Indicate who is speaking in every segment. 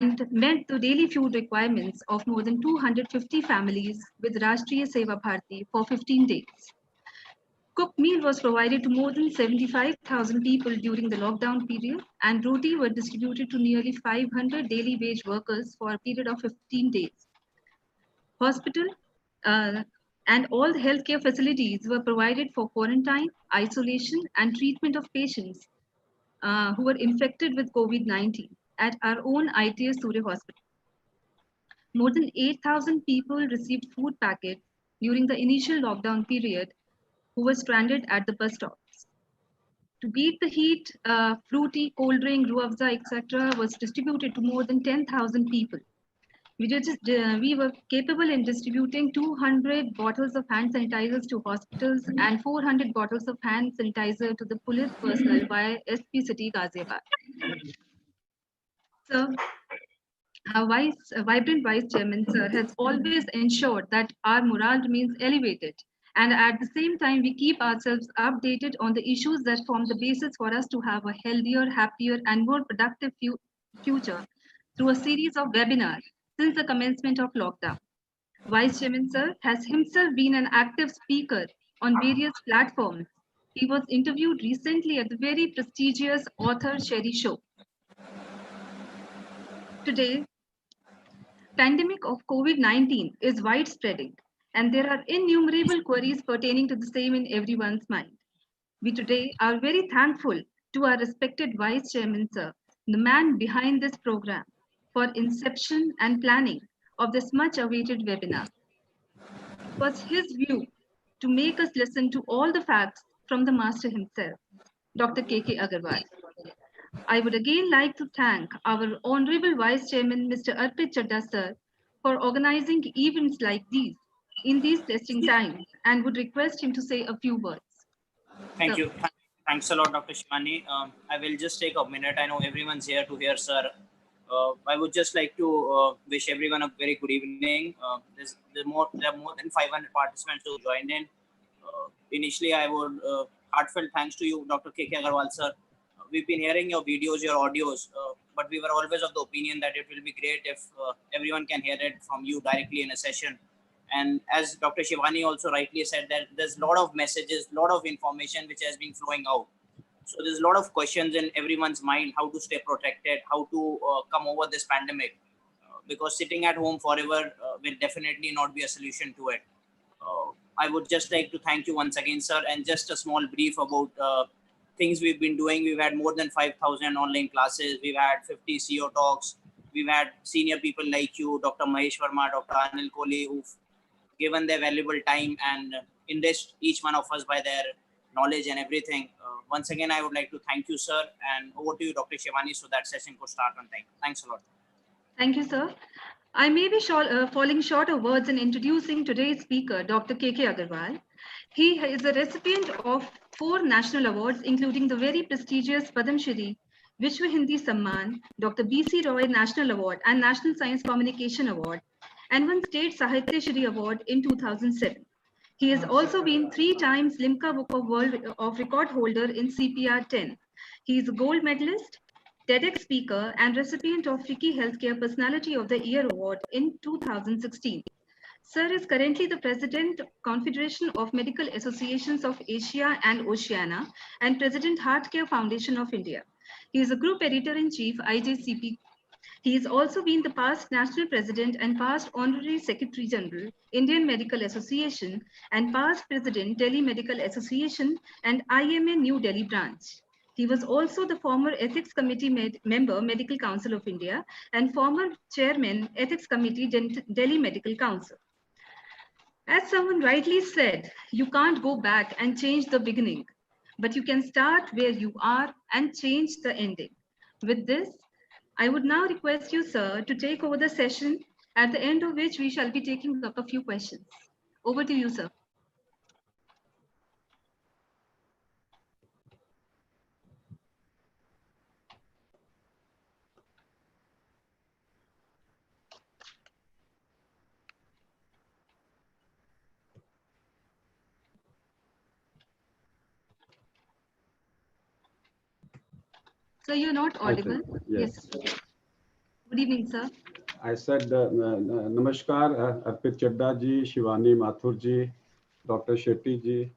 Speaker 1: and met the daily food requirements of more than 250 families with Rashtriya Seva Bharati for 15 days. Cooked meal was provided to more than 75,000 people during the lockdown period, and roti were distributed to nearly 500 daily wage workers for a period of 15 days. Hospital uh, and all the healthcare facilities were provided for quarantine, isolation, and treatment of patients who were infected with COVID-19 at our own ITS Surya Hospital. More than 8,000 people received food packets during the initial lockdown period who were stranded at the bus stops. To beat the heat, fruity, cold drink, ruah afza, etc., was distributed to more than 10,000 people. We were capable in distributing 200 bottles of hand sanitizers to hospitals and 400 bottles of hand sanitizer to the police personnel via SP City Ghaziabad. So, our vibrant Vice Chairman, sir, has always ensured that our morale remains elevated. And at the same time, we keep ourselves updated on the issues that form the basis for us to have a healthier, happier, and more productive future through a series of webinars since the commencement of lockdown. Vice Chairman, sir, has himself been an active speaker on various platforms. He was interviewed recently at the very prestigious Author Sherry Show. Today, pandemic of COVID-19 is widespreading, and there are innumerable queries pertaining to the same in everyone's mind. We today are very thankful to our respected Vice Chairman, sir, the man behind this program, for inception and planning of this much awaited webinar. It was his view to make us listen to all the facts from the master himself, Dr. K.K. Agarwal. I would again like to thank our Honorable Vice Chairman, Mr. Arpit Chadda, sir, for organizing events like these in these testing times, and would request him to say a few words.
Speaker 2: Thank you. Thanks a lot, Dr. Shivani. I will just take a minute. I know everyone's here to hear, sir. I would just like to wish everyone a very good evening. There are more than 500 participants who joined in. Initially, I would heartfelt thanks to you, Dr. K.K. Agarwal, sir. We've been hearing your videos, your audios, but we were always of the opinion that it will be great if everyone can hear it from you directly in a session. And as Dr. Shivani also rightly said, that there's a lot of messages, a lot of information which has been flowing out. So there's a lot of questions in everyone's mind, how to stay protected, how to come over this pandemic, because sitting at home forever will definitely not be a solution to it. I would just like to thank you once again, sir, and just a small brief about things we've been doing. We've had more than 5,000 online classes. We've had 50 CEO talks. We've had senior people like you, Dr. Mahesh Verma, Dr. Anil Kohli, who've given their valuable time and enriched each one of us by their knowledge and everything. Once again, I would like to thank you, sir, and over to you, Dr. Shivani, so that session could start on time. Thanks a lot.
Speaker 1: Thank you, sir. I may be falling short of words in introducing today's speaker, Dr. K.K. Agarwal. He is a recipient of 4 national awards, including the very prestigious Padam Shri, Vishwa Hindi Samman, Dr. B.C. Roy National Award and National Science Communication Award, and 1 State Sahitya Shri Award in 2007. He has also been 3 times Limca Book of World of Record holder in CPR 10. He is a gold medalist, TEDx speaker, and recipient of FICCI Healthcare Personality of the Year Award in 2016. Sir is currently the President, Confederation of Medical Associations of Asia and Oceania, and President Heartcare Foundation of India. He is a Group Editor-in-Chief, IJCP. He has also been the past National President and past Honorary Secretary General, Indian Medical Association, and past President, Delhi Medical Association and IMA New Delhi branch. He was also the former Ethics Committee member, Medical Council of India, and former Chairman, Ethics Committee, Delhi Medical Council. As someone rightly said, you can't go back and change the beginning, but you can start where you are and change the ending. With this, I would now request you, sir, to take over the session, at the end of which we shall be taking up a few questions. Over to you, sir. So you're not audible?
Speaker 3: Yes.
Speaker 1: Would Good evening, sir.
Speaker 3: I said Namaskar, Arpit Chadda ji, Shivani Mathur ji, Dr. Shetty ji,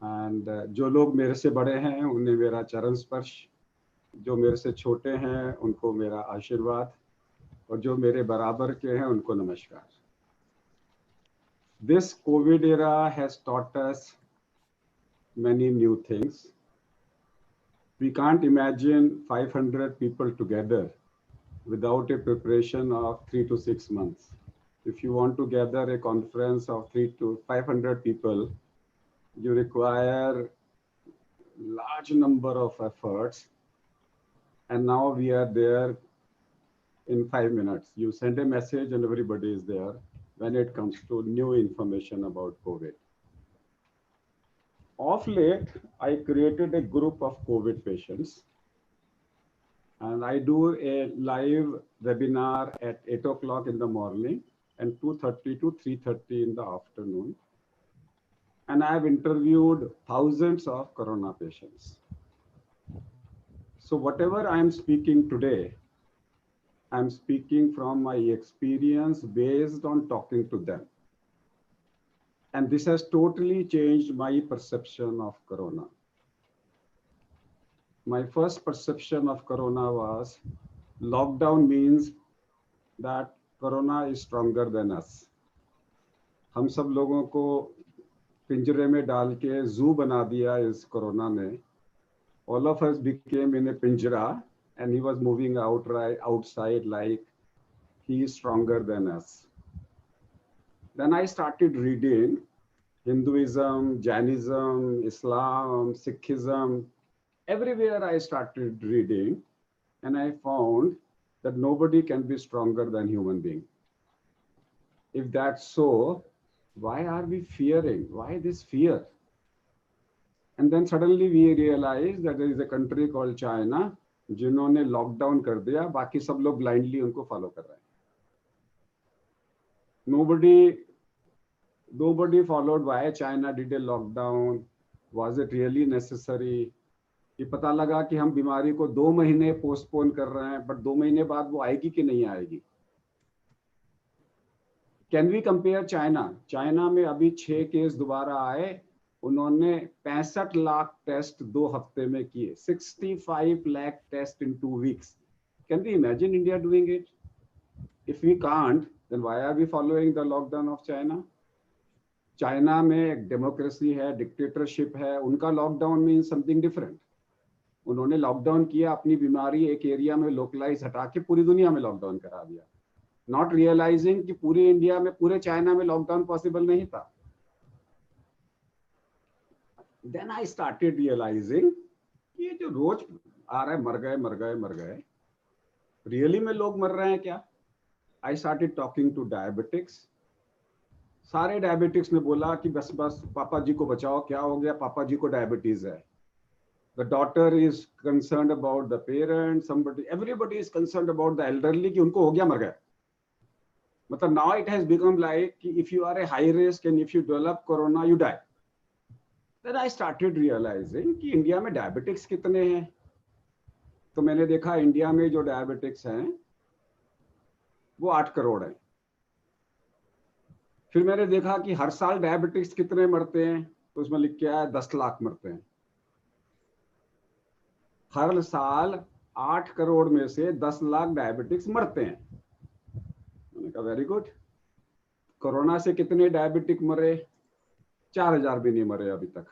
Speaker 3: and जो लोग मेरे से बड़े हैं उन्हें मेरा चरण स्पर्श, जो मेरे से छोटे हैं उनको मेरा आशीर्वाद, और जो मेरे बराबर के हैं उनको नमस्कार. This COVID era has taught us many new things. We can't imagine 500 people together without a preparation of 3 to 6 months. If you want to gather a conference of 300 to 500 people, you require large number of efforts. And now we are there in 5 minutes. You send a message and everybody is there when it comes to new information about COVID. Of late, I created a group of COVID patients, and I do a live webinar at 8 o'clock in the morning and 2:30 to 3:30 in the afternoon. And I have interviewed thousands of corona patients. So whatever I am speaking today, I'm speaking from my experience based on talking to them. And this has totally changed my perception of corona. My first perception of corona was lockdown means that corona is stronger than us. हम सब लोगों को पिंजरे में डाल के zoo बना दिया इस कोरोना ने. All of us became in a pinjara, and he was moving outside like he is stronger than us. Then I started reading Hinduism, Jainism, Islam, Sikhism. Everywhere I started reading, and I found that nobody can be stronger than human being. If that's so, why are we fearing? Why this fear? And then suddenly we realized that there is a country called China, जिन्होंने lockdown कर दिया, बाकी सब लोग blindly उनको follow कर रहे हैं. Nobody followed why China did a lockdown. Was it really necessary? ये पता लगा कि हम बीमारी को 2 महीने पोस्टपोन कर रहे हैं, बट 2 महीने बाद वो आएगी कि नहीं आएगी. Can we compare China? China में अभी 6 केस दोबारा आए, उन्होंने 65 लाख टेस्ट 2 हफ्ते में किए. 65 lakh test in 2 weeks. Can we imagine India doing it? If we can't, then why are we following the lockdown of China? China में एक डेमोक्रेसी है, डिक्टेटरशिप है, उनका लॉकडाउन मीन्स समथिंग डिफरेंट. उन्होंने लॉकडाउन किया, अपनी बीमारी एक एरिया में लोकलाइज हटा के पूरी दुनिया में लॉकडाउन करा दिया, नॉट रियलाइजिंग कि पूरे इंडिया में, पूरे चाइना में लॉकडाउन पॉसिबल नहीं था. Then I started realizing कि ये जो रोज आ रहा है मर गए, रियली में लोग मर रहे हैं क्या? I started talking to diabetics. सारे डायबिटिक्स ने बोला कि बस पापा जी को बचाओ. क्या हो गया? पापा जी को डायबिटीज है. The daughter is concerned about the parents, everybody is concerned about the elderly कि उनको हो गया, मर गए. मतलब now it has become like कि if you are a high risk and if you develop corona, you die. Then I started realizing कि India में डायबिटिक्स कितने हैं. तो मैंने देखा इंडिया में जो डायबिटिक्स हैं वो 8 करोड़ हैं. फिर मैंने देखा कि हर साल डायबिटिक्स कितने मरते हैं, तो उसमें लिख के आया 10 लाख मरते हैं. हर साल 8 करोड़ में से 10 लाख डायबिटिक्स मरते हैं. मैंने कहा वेरी गुड. कोरोना से कितने डायबिटिक मरे? 4000 भी नहीं मरे अभी तक.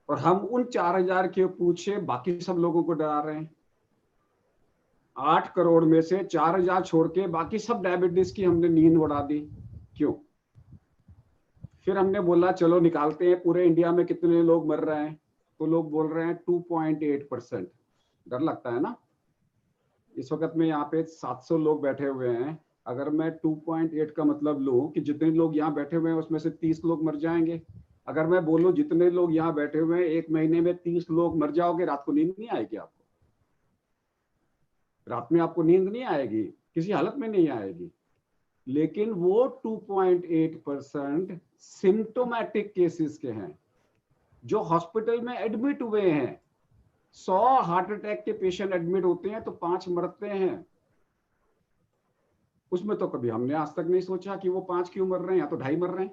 Speaker 3: और हम उन 4000 के पूछे बाकी सब लोगों को डरा रहे हैं. 8 करोड़ में से 4000 छोड़ के बाकी सब डायबिटीज की हमने नींद उड़ा दी. क्यों? फिर हमने बोला चलो निकालते हैं पूरे इंडिया में कितने लोग मर रहे हैं. तो लोग बोल रहे हैं 2.8%. डर लगता है ना. इस वक्त में यहाँ पे 700 लोग बैठे हुए हैं. अगर मैं 2.8 का मतलब लूं कि जितने लोग यहाँ बैठे हुए हैं उसमें से 30 लोग मर जाएंगे. अगर मैं बोलूं जितने लोग यहाँ बैठे हुए हैं 1 महीने में 30 लोग मर जाओगे, रात को नींद नहीं आएगी आपको. रात में आपको नींद नहीं आएगी, किसी हालत में नहीं आएगी. लेकिन वो 2.8% सिम्टोमैटिक केसेस के हैं जो हॉस्पिटल में एडमिट हुए हैं. 100 हार्ट अटैक के पेशेंट एडमिट होते हैं तो 5 मरते हैं. उसमें तो कभी हमने आज तक नहीं सोचा कि वो 5 क्यों मर रहे हैं या तो 2.5 मर रहे हैं।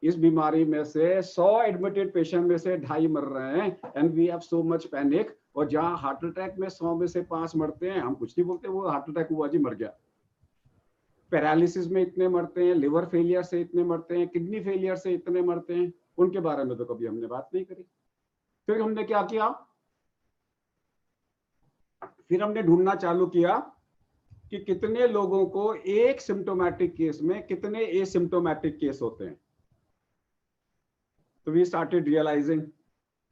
Speaker 3: इस बीमारी में से 100 एडमिटेड पेशेंट में से 2.5 मर रहे हैं and we have so much panic. और जहां हार्ट अटैक में 100 में से 5 मरते हैं, हम कुछ नहीं बोलते, वो हार्ट अटैक हुआ जी, मर गया। पैरालिसिस में इतने मरते हैं, लिवर फेलियर से इतने मरते हैं, किडनी फेलियर से इतने मरते हैं, उनके बारे में तो कभी हमने बात नहीं करी। फिर हमने क्या किया, फिर हमने ढूंढना चालू किया कि कितने लोगों को एक सिम्टोमेटिक केस में कितने एसिम्टोमेटिक केस होते हैं। तो वी स्टार्टेड रियलाइजिंग,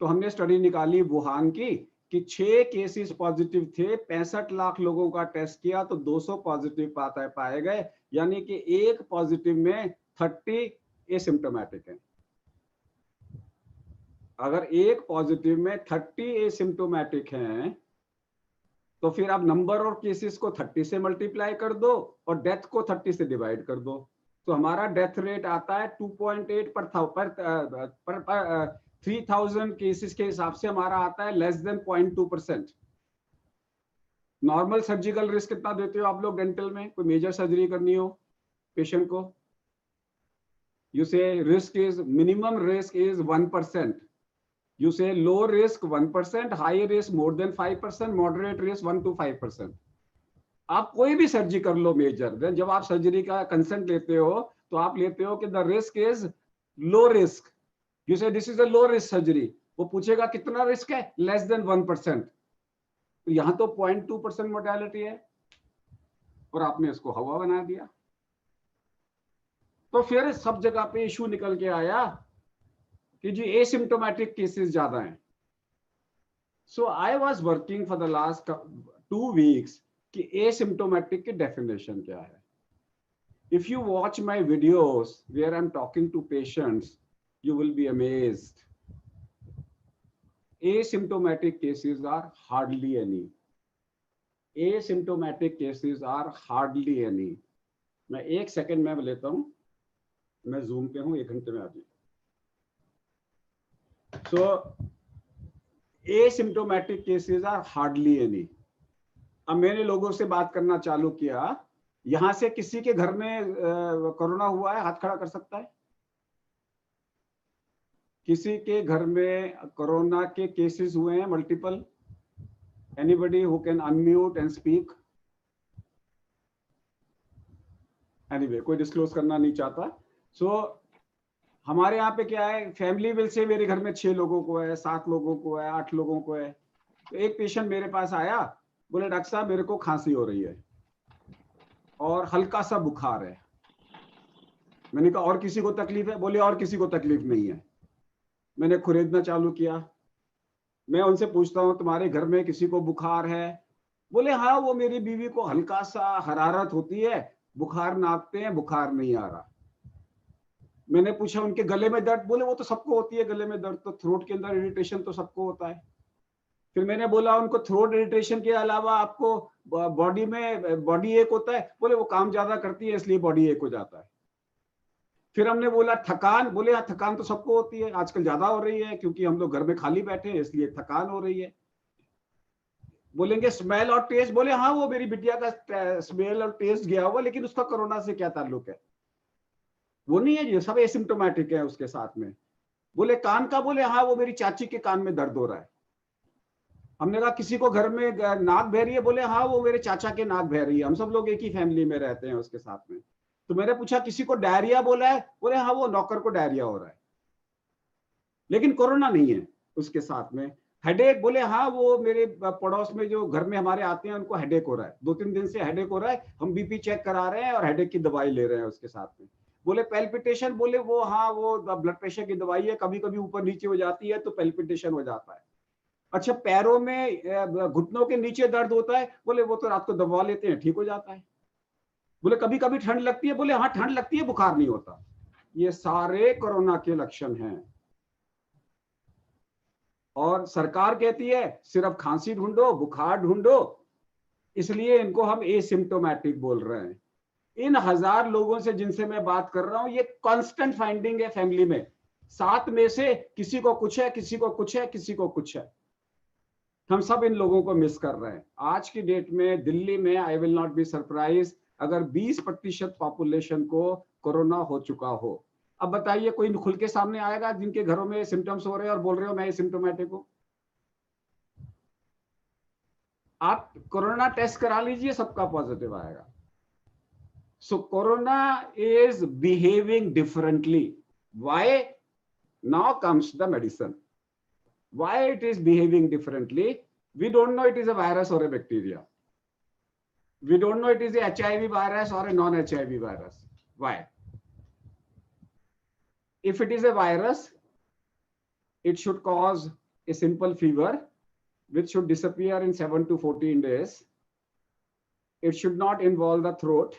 Speaker 3: तो हमने स्टडी निकाली वुहान की कि 6 केसेस पॉजिटिव थे, 65 लाख लोगों का टेस्ट किया तो 200 पॉजिटिव पाए गए, यानी कि एक पॉजिटिव में 30 एसिम्टोमेटिक है। अगर एक पॉजिटिव में 30 एसिम्टोमेटिक हैं तो फिर आप नंबर और केसेस को 30 से मल्टीप्लाई कर दो और डेथ को 30 से डिवाइड कर दो, तो हमारा डेथ रेट आता है 2.8 पर 3000 केसेस के हिसाब से हमारा आता है less than 0.2%। Normal surgical risk कितना देते हो आप लोग डेंटल में, कोई मेजर सर्जरी करनी हो पेशेंट को? यू से risk is, minimum risk is 1%। You say low risk 1%, high risk more than 5%, moderate risk 1 to 5%। आप कोई भी सर्जरी कर लो मेजर, देन जब आप सर्जरी का कंसेंट लेते हो तो आप लेते हो कि the risk is low risk, you say this is a low risk surgery, वो पूछेगा कितना रिस्क है, लेस देन 1%। तो यहां तो 0.2% मोर्टेलिटी है और आपने इसको हवा बना दिया। तो फिर सब जगह पे इशू निकल के आया कि जी एसिम्टोमेटिक केसेस ज्यादा हैं। So I was working for the last 2 weeks कि एसिम्टोमेटिक की डेफिनेशन क्या है। If you watch my videos where I am talking to patients, you will be amazed. Asymptomatic cases are hardly any. Asymptomatic cases are hardly any. मैं 1 second में लेता हूं, मैं zoom पे हूं, 1 घंटे में आ जाइए। So asymptomatic cases are hardly any। अब मैंने लोगों से बात करना चालू किया, यहां से किसी के घर में कोरोना हुआ है, हाथ खड़ा कर सकता है? किसी के घर में कोरोना के केसेस हुए हैं multiple? Anybody who can unmute and speak? Anyway, कोई डिस्क्लोज करना नहीं चाहता। सो हमारे यहाँ पे क्या है, फैमिली विल से मेरे घर में 6 लोगों को है, 7 लोगों को है, 8 लोगों को है। तो एक पेशेंट मेरे पास आया, बोले डॉक्टर साहब मेरे को खांसी हो रही है और हल्का सा बुखार है। मैंने कहा और किसी को तकलीफ है? बोले और किसी को तकलीफ नहीं है। मैंने खुरेदना चालू किया, मैं उनसे पूछता हूँ तुम्हारे घर में किसी को बुखार है? बोले हाँ, वो मेरी बीवी को हल्का सा हरारत होती है, बुखार नापते हैं, बुखार नहीं आ रहा। मैंने पूछा उनके गले में दर्द? बोले वो तो सबको होती है गले में दर्द, तो थ्रोट के अंदर इरिटेशन तो सबको होता है। फिर मैंने बोला उनको थ्रोट इरिटेशन के अलावा आपको बॉडी में बॉडी एक होता है? बोले वो काम ज्यादा करती है इसलिए बॉडी एक हो जाता है। फिर हमने बोला थकान? बोले हाँ थकान तो सबको होती है, आजकल ज्यादा हो रही है क्योंकि हम लोग घर में खाली बैठे हैं इसलिए थकान हो रही है। बोलेंगे स्मेल और टेस्ट? बोले हाँ वो मेरी बिटिया का स्मेल और टेस्ट गया हुआ, लेकिन उसका कोरोना से क्या ताल्लुक है? वो नहीं है, ये सब एसिम्टोमेटिक है उसके साथ में। बोले कान का? बोले हाँ वो मेरी चाची के कान में दर्द हो रहा है। हमने कहा किसी को घर में नाक बह रही है? बोले हाँ वो मेरे चाचा के नाक बह रही है, हम सब लोग एक ही फैमिली में रहते हैं उसके साथ में। तो मैंने पूछा किसी को डायरिया बोला है? बोले हाँ वो नौकर को डायरिया हो रहा है, लेकिन कोरोना नहीं है उसके साथ में। हेडेक? बोले हाँ वो मेरे पड़ोस में जो घर में हमारे आते हैं उनको हेडेक हो रहा है, 2-3 दिन से हेडेक हो रहा है, हम बीपी चेक करा रहे हैं और हेडेक की दवाई ले रहे हैं उसके साथ में। बोले पैल्पिटेशन? बोले वो हाँ वो ब्लड प्रेशर की दवाई है, कभी कभी ऊपर नीचे हो जाती है तो पैल्पिटेशन हो जाता है। अच्छा पैरों में घुटनों के नीचे दर्द होता है? बोले वो तो रात को दबा लेते हैं ठीक हो जाता है। बोले कभी कभी ठंड लगती है? बोले हाँ ठंड लगती है, बुखार नहीं होता। ये सारे कोरोना के लक्षण हैं और सरकार कहती है सिर्फ खांसी ढूंढो, बुखार ढूंढो, इसलिए इनको हम एसिम्टोमेटिक बोल रहे हैं। इन 1000 लोगों से जिनसे मैं बात कर रहा हूं, ये कांस्टेंट फाइंडिंग है फैमिली में, 7 में से किसी को कुछ है, किसी को कुछ है, किसी को कुछ है। हम सब इन लोगों को मिस कर रहे हैं। आज की डेट में दिल्ली में I will not be surprise, अगर 20% पॉपुलेशन को कोरोना हो चुका हो। अब बताइए कोई खुल के सामने आएगा जिनके घरों में सिम्टम्स हो रहे हैं और बोल रहे हो मैं सिम्टोमेटिक हूं? आप कोरोना टेस्ट करा लीजिए, सबका पॉजिटिव आएगा। So corona is behaving differently. Why? Now comes the medicine. Why it is behaving differently? We don't know it is a virus or a bacteria. We don't know it is a HIV virus or a non-HIV virus. Why? If it is a virus, it should cause a simple fever, which should disappear in 7 to 14 days. It should not involve the throat.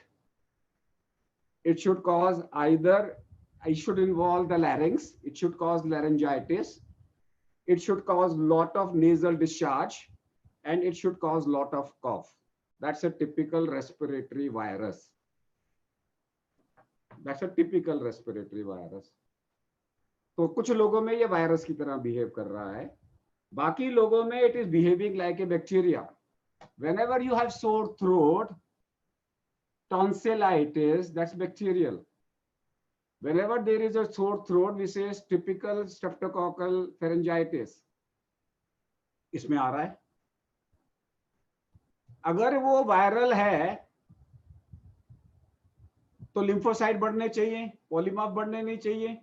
Speaker 3: It should cause it should involve the larynx. It should cause laryngitis. It should cause lot of nasal discharge, and it should cause lot of cough. That's a typical respiratory virus. That's a typical respiratory virus. तो कुछ लोगों में ये virus की तरह behave कर रहा है, बाकी लोगों में it is behaving like a bacteria. Whenever you have sore throat, tonsillitis, that's bacterial. Whenever there is a sore throat, we say typical streptococcal pharyngitis. इसमें आ रहा है। अगर वो वायरल है तो लिम्फोसाइट बढ़ने चाहिए, पॉलीमॉर्फ बढ़ने नहीं चाहिए।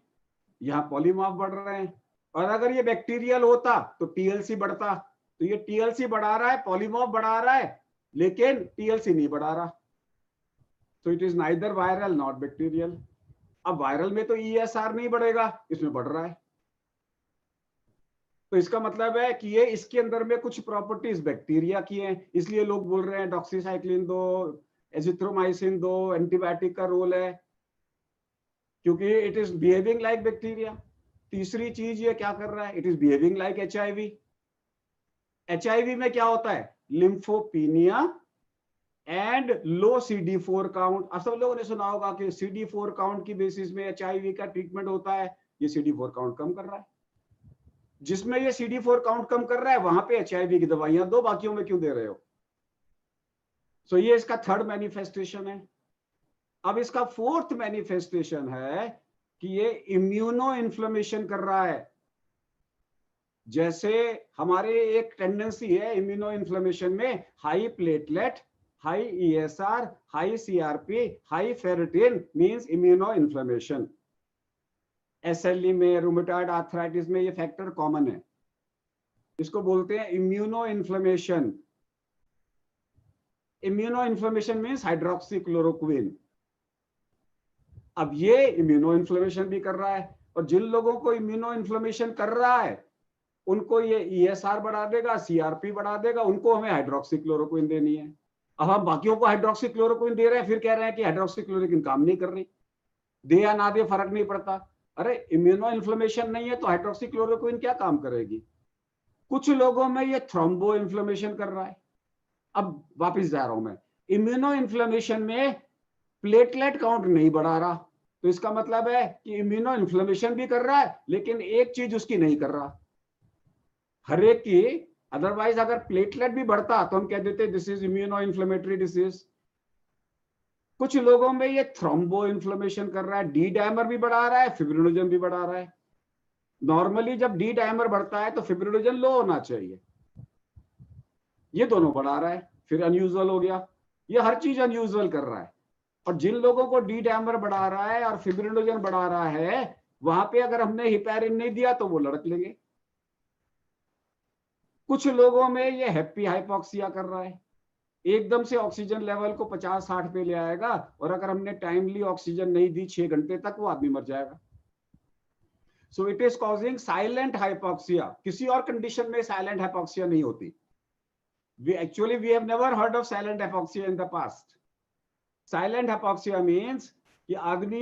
Speaker 3: यहाँ पॉलीमॉर्फ बढ़ रहे हैं। और अगर ये बैक्टीरियल होता तो टीएलसी बढ़ता। तो ये टीएलसी बढ़ा रहा है, पॉलीमॉर्फ बढ़ा रहा है, लेकिन टीएलसी नहीं बढ़ा रहा। तो it is neither viral not bacterial. अब वायरल में तो ईएसआर नहीं बढ़ेगा, इसमें बढ़ रहा है। तो इसका मतलब है कि ये इसके अंदर में कुछ प्रॉपर्टीज बैक्टीरिया की हैं, इसलिए लोग बोल रहे हैं डॉक्सीसाइक्लिन दो, एजिथ्रोमाइसिन दो, एंटीबायोटिक का रोल है, क्योंकि it is behaving like bacteria. तीसरी चीज ये क्या कर रहा है? It is behaving like HIV. HIV में क्या होता है? लिम्फोपीनिया एंड लो CD4 काउंट। आप सब लोगों ने सुना होगा कि CD4 काउंट की बेसिस में एचआईवी का ट्रीटमेंट होता है। ये CD4 काउंट कम कर रहा है। जिसमें ये CD4 काउंट कम कर रहा है वहां पे एचआईवी की दवाइयां दो, बाकियों में क्यों दे रहे हो? सो ये इसका थर्ड मैनिफेस्टेशन है। अब इसका फोर्थ मैनिफेस्टेशन है कि ये इम्यूनो इन्फ्लेमेशन कर रहा है। जैसे हमारे एक टेंडेंसी है इम्यूनो इन्फ्लेमेशन में, high platelet, high ESR, high CRP, high ferritin means immuno inflammation. SLE में, रूमेटॉइड आर्थराइटिस में ये फैक्टर कॉमन है। इसको बोलते हैं immuno inflammation. Immuno inflammation means hydroxychloroquine. अब ये इम्यूनो इन्फ्लेमेशन भी कर रहा है, और जिन लोगों को इम्यूनो इन्फ्लेमेशन कर रहा है उनको ये ESR बढ़ा देगा, CRP बढ़ा देगा, उनको हमें हाइड्रोक्सीक्लोरोक्विन देनी है। अब हम बाकियों को हाइड्रोक्सीक्लोरोक्विन दे रहे हैं, फिर कह रहे हैं कि हाइड्रोक्सीक्लोरोक्विन काम नहीं कर रही। दे या ना दे फर्क नहीं पड़ता। अरे इम्यूनो इन्फ्लेमेशन नहीं है तो हाइड्रोक्सीक्लोरोक्विन क्या काम करेगी? कुछ लोगों में ये थ्रोम्बो इन्फ्लेमेशन कर रहा है। अब वापस जा रहा हूं मैं, इम्यूनो इन्फ्लेमेशन में प्लेटलेट काउंट नहीं बढ़ा रहा, तो इसका मतलब है कि इम्यूनो इन्फ्लेमेशन भी कर रहा है, लेकिन एक चीज उसकी नहीं कर रहा, हर एक की। अदरवाइज अगर प्लेटलेट भी बढ़ता तो हम कह देते this is immuno inflammatory disease. कुछ लोगों में ये थ्रोम्बो इन्फ्लेमेशन कर रहा है, डी डायमर भी बढ़ा रहा है, फिब्रिनोजन भी बढ़ा रहा है। नॉर्मली जब डी डायमर बढ़ता है तो फिब्रिनोजन लो होना चाहिए, ये दोनों बढ़ा रहा है, फिर अनयूजुअल हो गया। ये हर चीज अनयूजुअल कर रहा है। और जिन लोगों को डी डायमर बढ़ा रहा है और फिब्रिनोजन बढ़ा रहा है, वहां पे अगर हमने हिपैरिन नहीं दिया तो वो लड़क लेंगे। कुछ लोगों में ये हैप्पी हाइपोक्सिया कर रहा है, एकदम से ऑक्सीजन लेवल को 50-60 पे ले आएगा, और अगर हमने टाइमली ऑक्सीजन नहीं दी 6 घंटे तक, वो आदमी मर जाएगा। So it is causing silent hypoxia. किसी और कंडीशन में साइलेंट हाइपोक्सिया नहीं होती। we have never heard of silent hypoxia in the past. Silent hypoxia means कि आदमी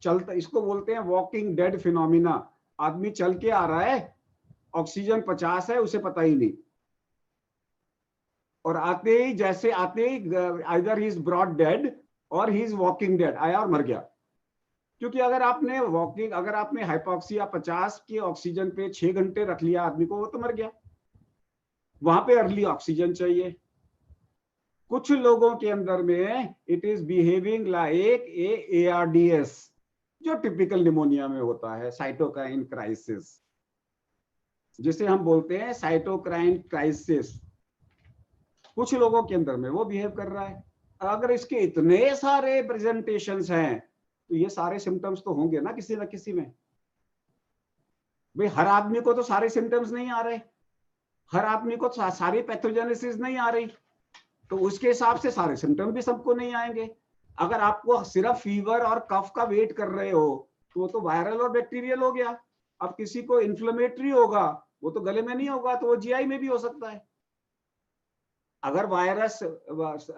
Speaker 3: चलता, इसको बोलते हैं वॉकिंग डेड फिनोमिना। आदमी चल के आ रहा है, ऑक्सीजन 50 है, उसे पता ही नहीं, और आते ही जैसे आते ही either he is brought dead और ही इज वॉकिंग डेड, आया और मर गया। क्योंकि अगर आपने हाइपोक्सिया 50 के ऑक्सीजन पे 6 घंटे रख लिया आदमी को, वो तो मर गया। वहां पे अर्ली ऑक्सीजन चाहिए। कुछ लोगों के अंदर में it is behaving like a ARDS, जो टिपिकल निमोनिया में होता है, साइटोकाइन क्राइसिस, जिसे हम बोलते हैं साइटोकाइन क्राइसिस। कुछ लोगों के अंदर में वो बिहेव कर रहा है। अगर इसके इतने सारे प्रेजेंटेशंस हैं तो ये सारे सिम्टम्स तो होंगे ना किसी में। भाई हर आदमी को तो सारे सिम्टम्स नहीं आ रहे, हर आदमी को सारी पैथोजेनेसिस नहीं आ रही, तो उसके हिसाब से सारे सिम्टम भी सबको नहीं आएंगे। अगर आपको सिर्फ फीवर और कफ का वेट कर रहे हो तो वो तो वायरल और बैक्टीरियल हो गया। अब किसी को इन्फ्लेमेटरी होगा, वो तो गले में नहीं होगा, तो वो GI में भी हो सकता है। अगर वायरस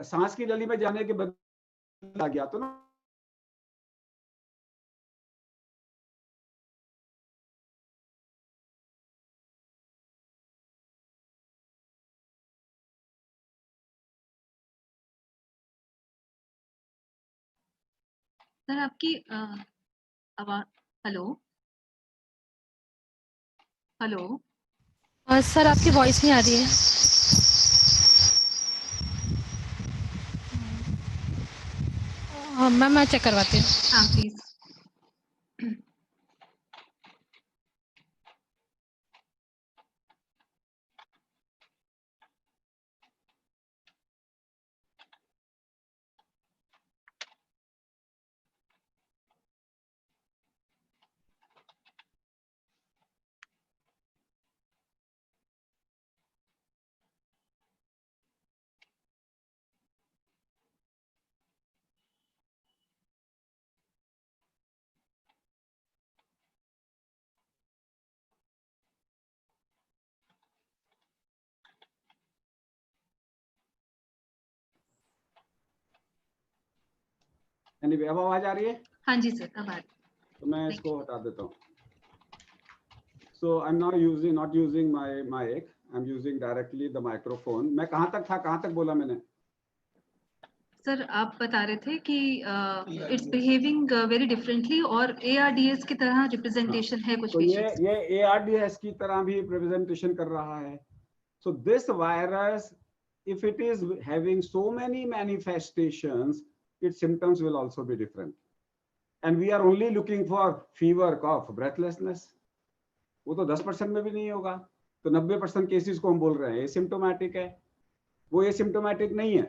Speaker 3: सांस की नली में जाने के बाद आ गया तो ना
Speaker 1: सर आपकी आवाज, हेलो हेलो
Speaker 4: सर आपकी वॉइस नहीं आ रही है। मैम मैं चेक करवाती हूँ।
Speaker 1: हाँ प्लीज।
Speaker 3: anyway, अब आवाज आ रही है?
Speaker 1: हाँ जी सर, अब आ रही।
Speaker 3: तो मैं इसको हटा देता हूँ। So I'm now not using my mic. I'm using directly the microphone. मैं कहाँ तक था, कहाँ तक बोला मैंने?
Speaker 1: सर आप बता रहे थे कि इट्स बिहेविंग वेरी डिफरेंटली और ARDS की तरह रिप्रेजेंटेशन है कुछ
Speaker 3: तो
Speaker 1: पेशेंट्स।
Speaker 3: ये ARDS की तरह भी रिप्रेजेंटेशन कर रहा है। So this virus, if it is having so many manifestations, its symptoms will also be different. And we are only looking for fever, cough, breathlessness. वो तो 10% में भी नहीं होगा, तो 90% केसेस को हम बोल रहे हैं एसिम्प्टोमेटिक है। वो एसिम्प्टोमेटिक नहीं है।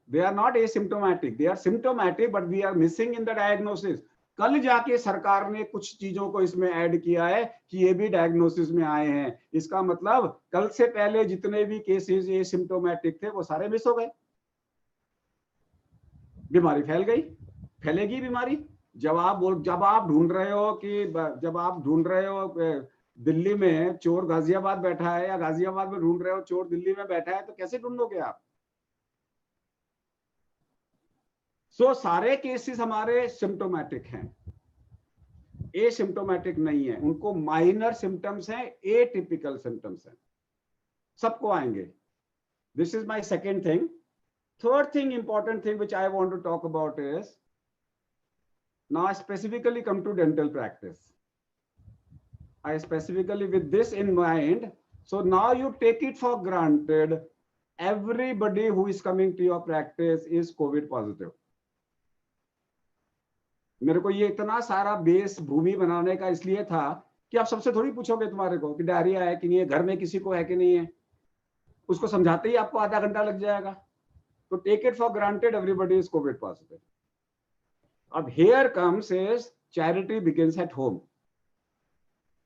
Speaker 3: They are not asymptomatic, they are symptomatic, but we are missing in the diagnosis. कल जाके सरकार ने कुछ चीजों को इसमें ऐड किया है कि ये भी डायग्नोसिस में आए हैं। इसका मतलब कल से पहले जितने भी केसेस एसिम्प्टोमेटिक थे वो सारे मिस हो गए। बीमारी फैल गई, फैलेगी बीमारी। जब आप ढूंढ रहे हो दिल्ली में चोर गाजियाबाद बैठा है, या गाजियाबाद में ढूंढ रहे हो चोर दिल्ली में बैठा है, तो कैसे ढूंढोगे आप? सारे केसेस हमारे सिम्टोमेटिक हैं, एसिम्टोमेटिक नहीं है। उनको माइनर सिम्टम्स हैं, एटिपिकल सिम्टम्स हैं, सबको आएंगे। This is my second thing. Third thing, important thing which I want to talk about is now I specifically come to dental practice. I specifically with this in mind. So now you take it for granted everybody who is coming to your practice is COVID positive. मेरे को ये इतना सारा base भूमि बनाने का इसलिए था कि आप सबसे थोड़ी पूछोगे तुम्हारे को कि डायरिया है कि नहीं है, घर में किसी को है कि नहीं है। उसको समझाते ही आपको आधा घंटा लग जाएगा। तो take it for granted everybody is covid positive. अब here comes is charity begins at home,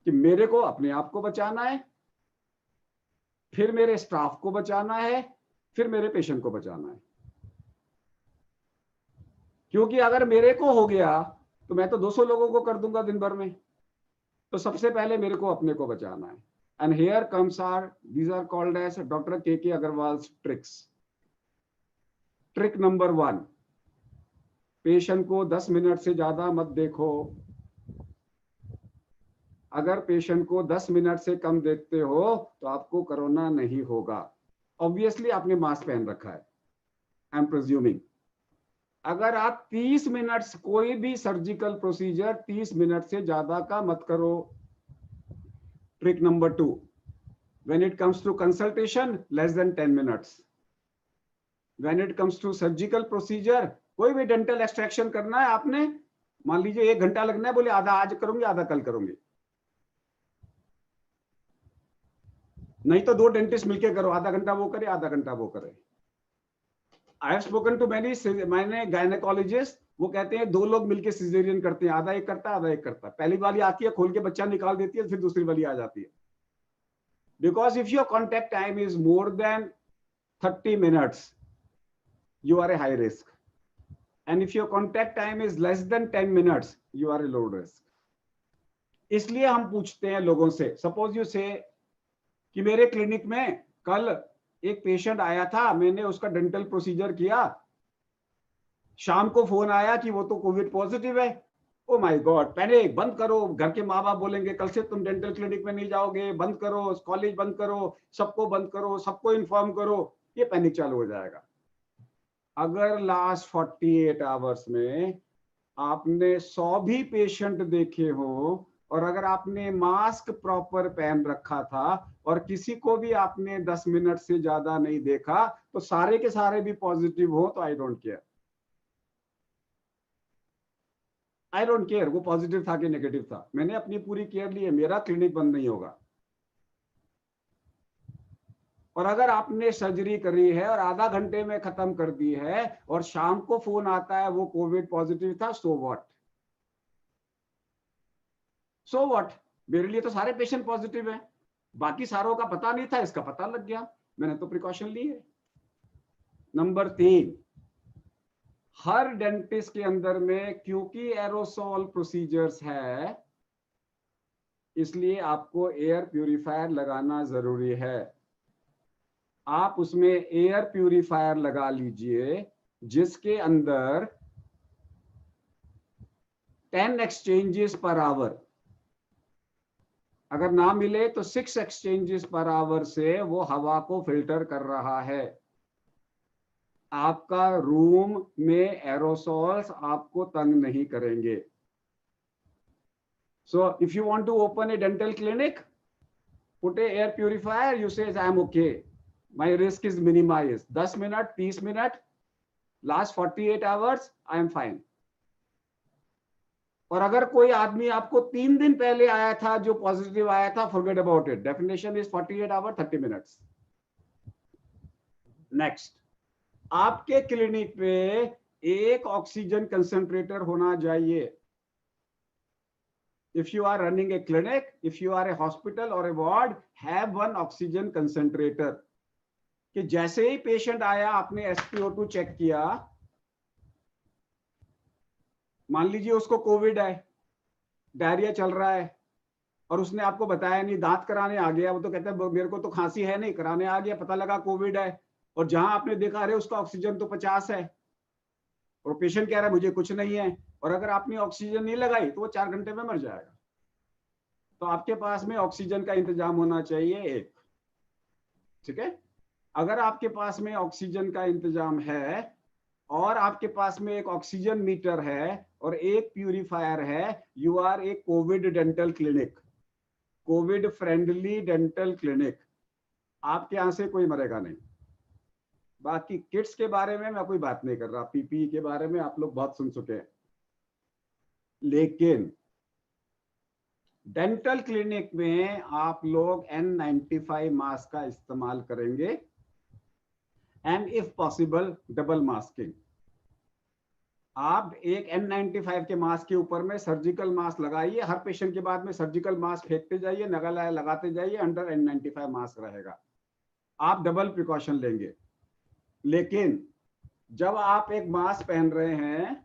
Speaker 3: कि मेरे को अपने आप को बचाना है, फिर मेरे स्टाफ को बचाना है, फिर मेरे पेशेंट को बचाना है। क्योंकि अगर मेरे को हो गया तो मैं तो 200 लोगों को कर दूंगा दिन भर में। तो सबसे पहले मेरे को अपने को बचाना है। And here comes these are called as Dr. K.K. Agarwal's tricks. Trick number 1, patient को 10 मिनट से ज्यादा मत देखो। अगर पेशेंट को 10 मिनट से कम देखते हो तो आपको कोरोना नहीं होगा। ऑब्वियसली आपने मास्क पहन रखा है, आई एम प्रिज्यूमिंग। अगर आप 30 मिनट, कोई भी सर्जिकल प्रोसीजर 30 मिनट से ज्यादा का मत करो। Trick number 2, when it comes to consultation, less than 10 minutes. When it comes to surgical procedure, कोई भी डेंटल एक्सट्रैक्शन करना है आपने, मान लीजिए 1 घंटा लगना है, बोले आधा आज करूंगी आधा कल करूंगी, नहीं तो 2 डेंटिस्ट मिलके करो, आधा घंटा वो करे आधा घंटा वो करे। I have spoken to many, मैंने गायनेकोलॉजिस्ट, वो कहते हैं 2 लोग मिलके सिजेरियन करते हैं, आधा एक करता है आधा एक करता है, पहली वाली आती है खोल के बच्चा निकाल देती है, फिर दूसरी वाली आ जाती है। Because if your contact time is more than 30 minutes, you are a high risk, and if your contact time is less than 10 minutes, you are a low risk. इसलिए हम पूछते हैं लोगों से, सपोज यू से कि मेरे क्लिनिक में कल एक पेशेंट आया था, मैंने उसका डेंटल प्रोसीजर किया, शाम को फोन आया कि वो तो कोविड पॉजिटिव है। ओ माय गॉड, पैनिक, बंद करो, घर के माँ बाप बोलेंगे कल से तुम डेंटल क्लिनिक में नहीं जाओगे, बंद करो, कॉलेज बंद करो, सबको बंद करो, सबको इन्फॉर्म करो, ये पैनिक चालू हो जाएगा। अगर लास्ट 48 आवर्स में आपने 100 भी पेशेंट देखे हो और अगर आपने मास्क प्रॉपर पहन रखा था और किसी को भी आपने 10 मिनट से ज्यादा नहीं देखा, तो सारे के सारे भी पॉजिटिव हो तो I don't care, I don't care वो पॉजिटिव था कि नेगेटिव था, मैंने अपनी पूरी केयर ली है, मेरा क्लिनिक बंद नहीं होगा। और अगर आपने सर्जरी करी है और आधा घंटे में खत्म कर दी है और शाम को फोन आता है वो कोविड पॉजिटिव था, सो व्हाट, सो व्हाट, मेरे लिए तो सारे पेशेंट पॉजिटिव है, बाकी सारों का पता नहीं था, इसका पता लग गया, मैंने तो प्रिकॉशन ली है। नंबर 3, हर डेंटिस्ट के अंदर में क्योंकि एरोसोल प्रोसीजर्स है, इसलिए आपको एयर प्यूरिफायर लगाना जरूरी है। आप उसमें एयर प्यूरिफायर लगा लीजिए जिसके अंदर 10 एक्सचेंजेस पर आवर, अगर ना मिले तो 6 एक्सचेंजेस पर आवर से वो हवा को फिल्टर कर रहा है। आपका रूम में एरोसोल्स आपको तंग नहीं करेंगे। So if you want to open a dental clinic, put a air purifier, you say I am okay, my risk is minimise, 10 minute 30 minute, last 48 hours I am fine. और अगर कोई आदमी आपको 3 दिन पहले आया था जो पॉजिटिव आया था, forget about it, definition is 48 hour 30 minutes. Next, आपके क्लिनिक पे एक ऑक्सीजन कंसंट्रेटर होना चाहिए। If you are running a clinic, if you are a hospital or a ward, have one oxygen concentrator, कि जैसे ही पेशेंट आया आपने SpO2 चेक किया, मान लीजिए उसको कोविड है, डायरिया चल रहा है और उसने आपको बताया नहीं, दांत कराने आ गया, वो तो कहता है मेरे को तो खांसी है नहीं, कराने आ गया, पता लगा कोविड है, और जहां आपने देखा अरे उसका ऑक्सीजन तो 50 है और पेशेंट कह रहा है मुझे कुछ नहीं है, और अगर आपने ऑक्सीजन नहीं लगाई तो वो 4 घंटे में मर जाएगा। तो आपके पास में ऑक्सीजन का इंतजाम होना चाहिए एक, ठीक है। अगर आपके पास में ऑक्सीजन का इंतजाम है और आपके पास में एक ऑक्सीजन मीटर है और एक प्यूरिफायर है, you are a COVID dental clinic, COVID friendly dental clinic. आपके यहां से कोई मरेगा नहीं। बाकी किट्स के बारे में मैं कोई बात नहीं कर रहा, पीपीई के बारे में आप लोग बहुत सुन चुके हैं, लेकिन डेंटल क्लिनिक में आप लोग N95 मास्क का इस्तेमाल करेंगे and if possible double masking. आप एक N95 के मास्क के ऊपर में सर्जिकल मास्क लगाइए, हर पेशेंट के बाद में सर्जिकल मास्क फेंकते जाइए, नगल लगाते जाइए, अंडर N95 मास्क रहेगा, आप डबल प्रिकॉशन लेंगे। लेकिन जब आप एक मास्क पहन रहे हैं,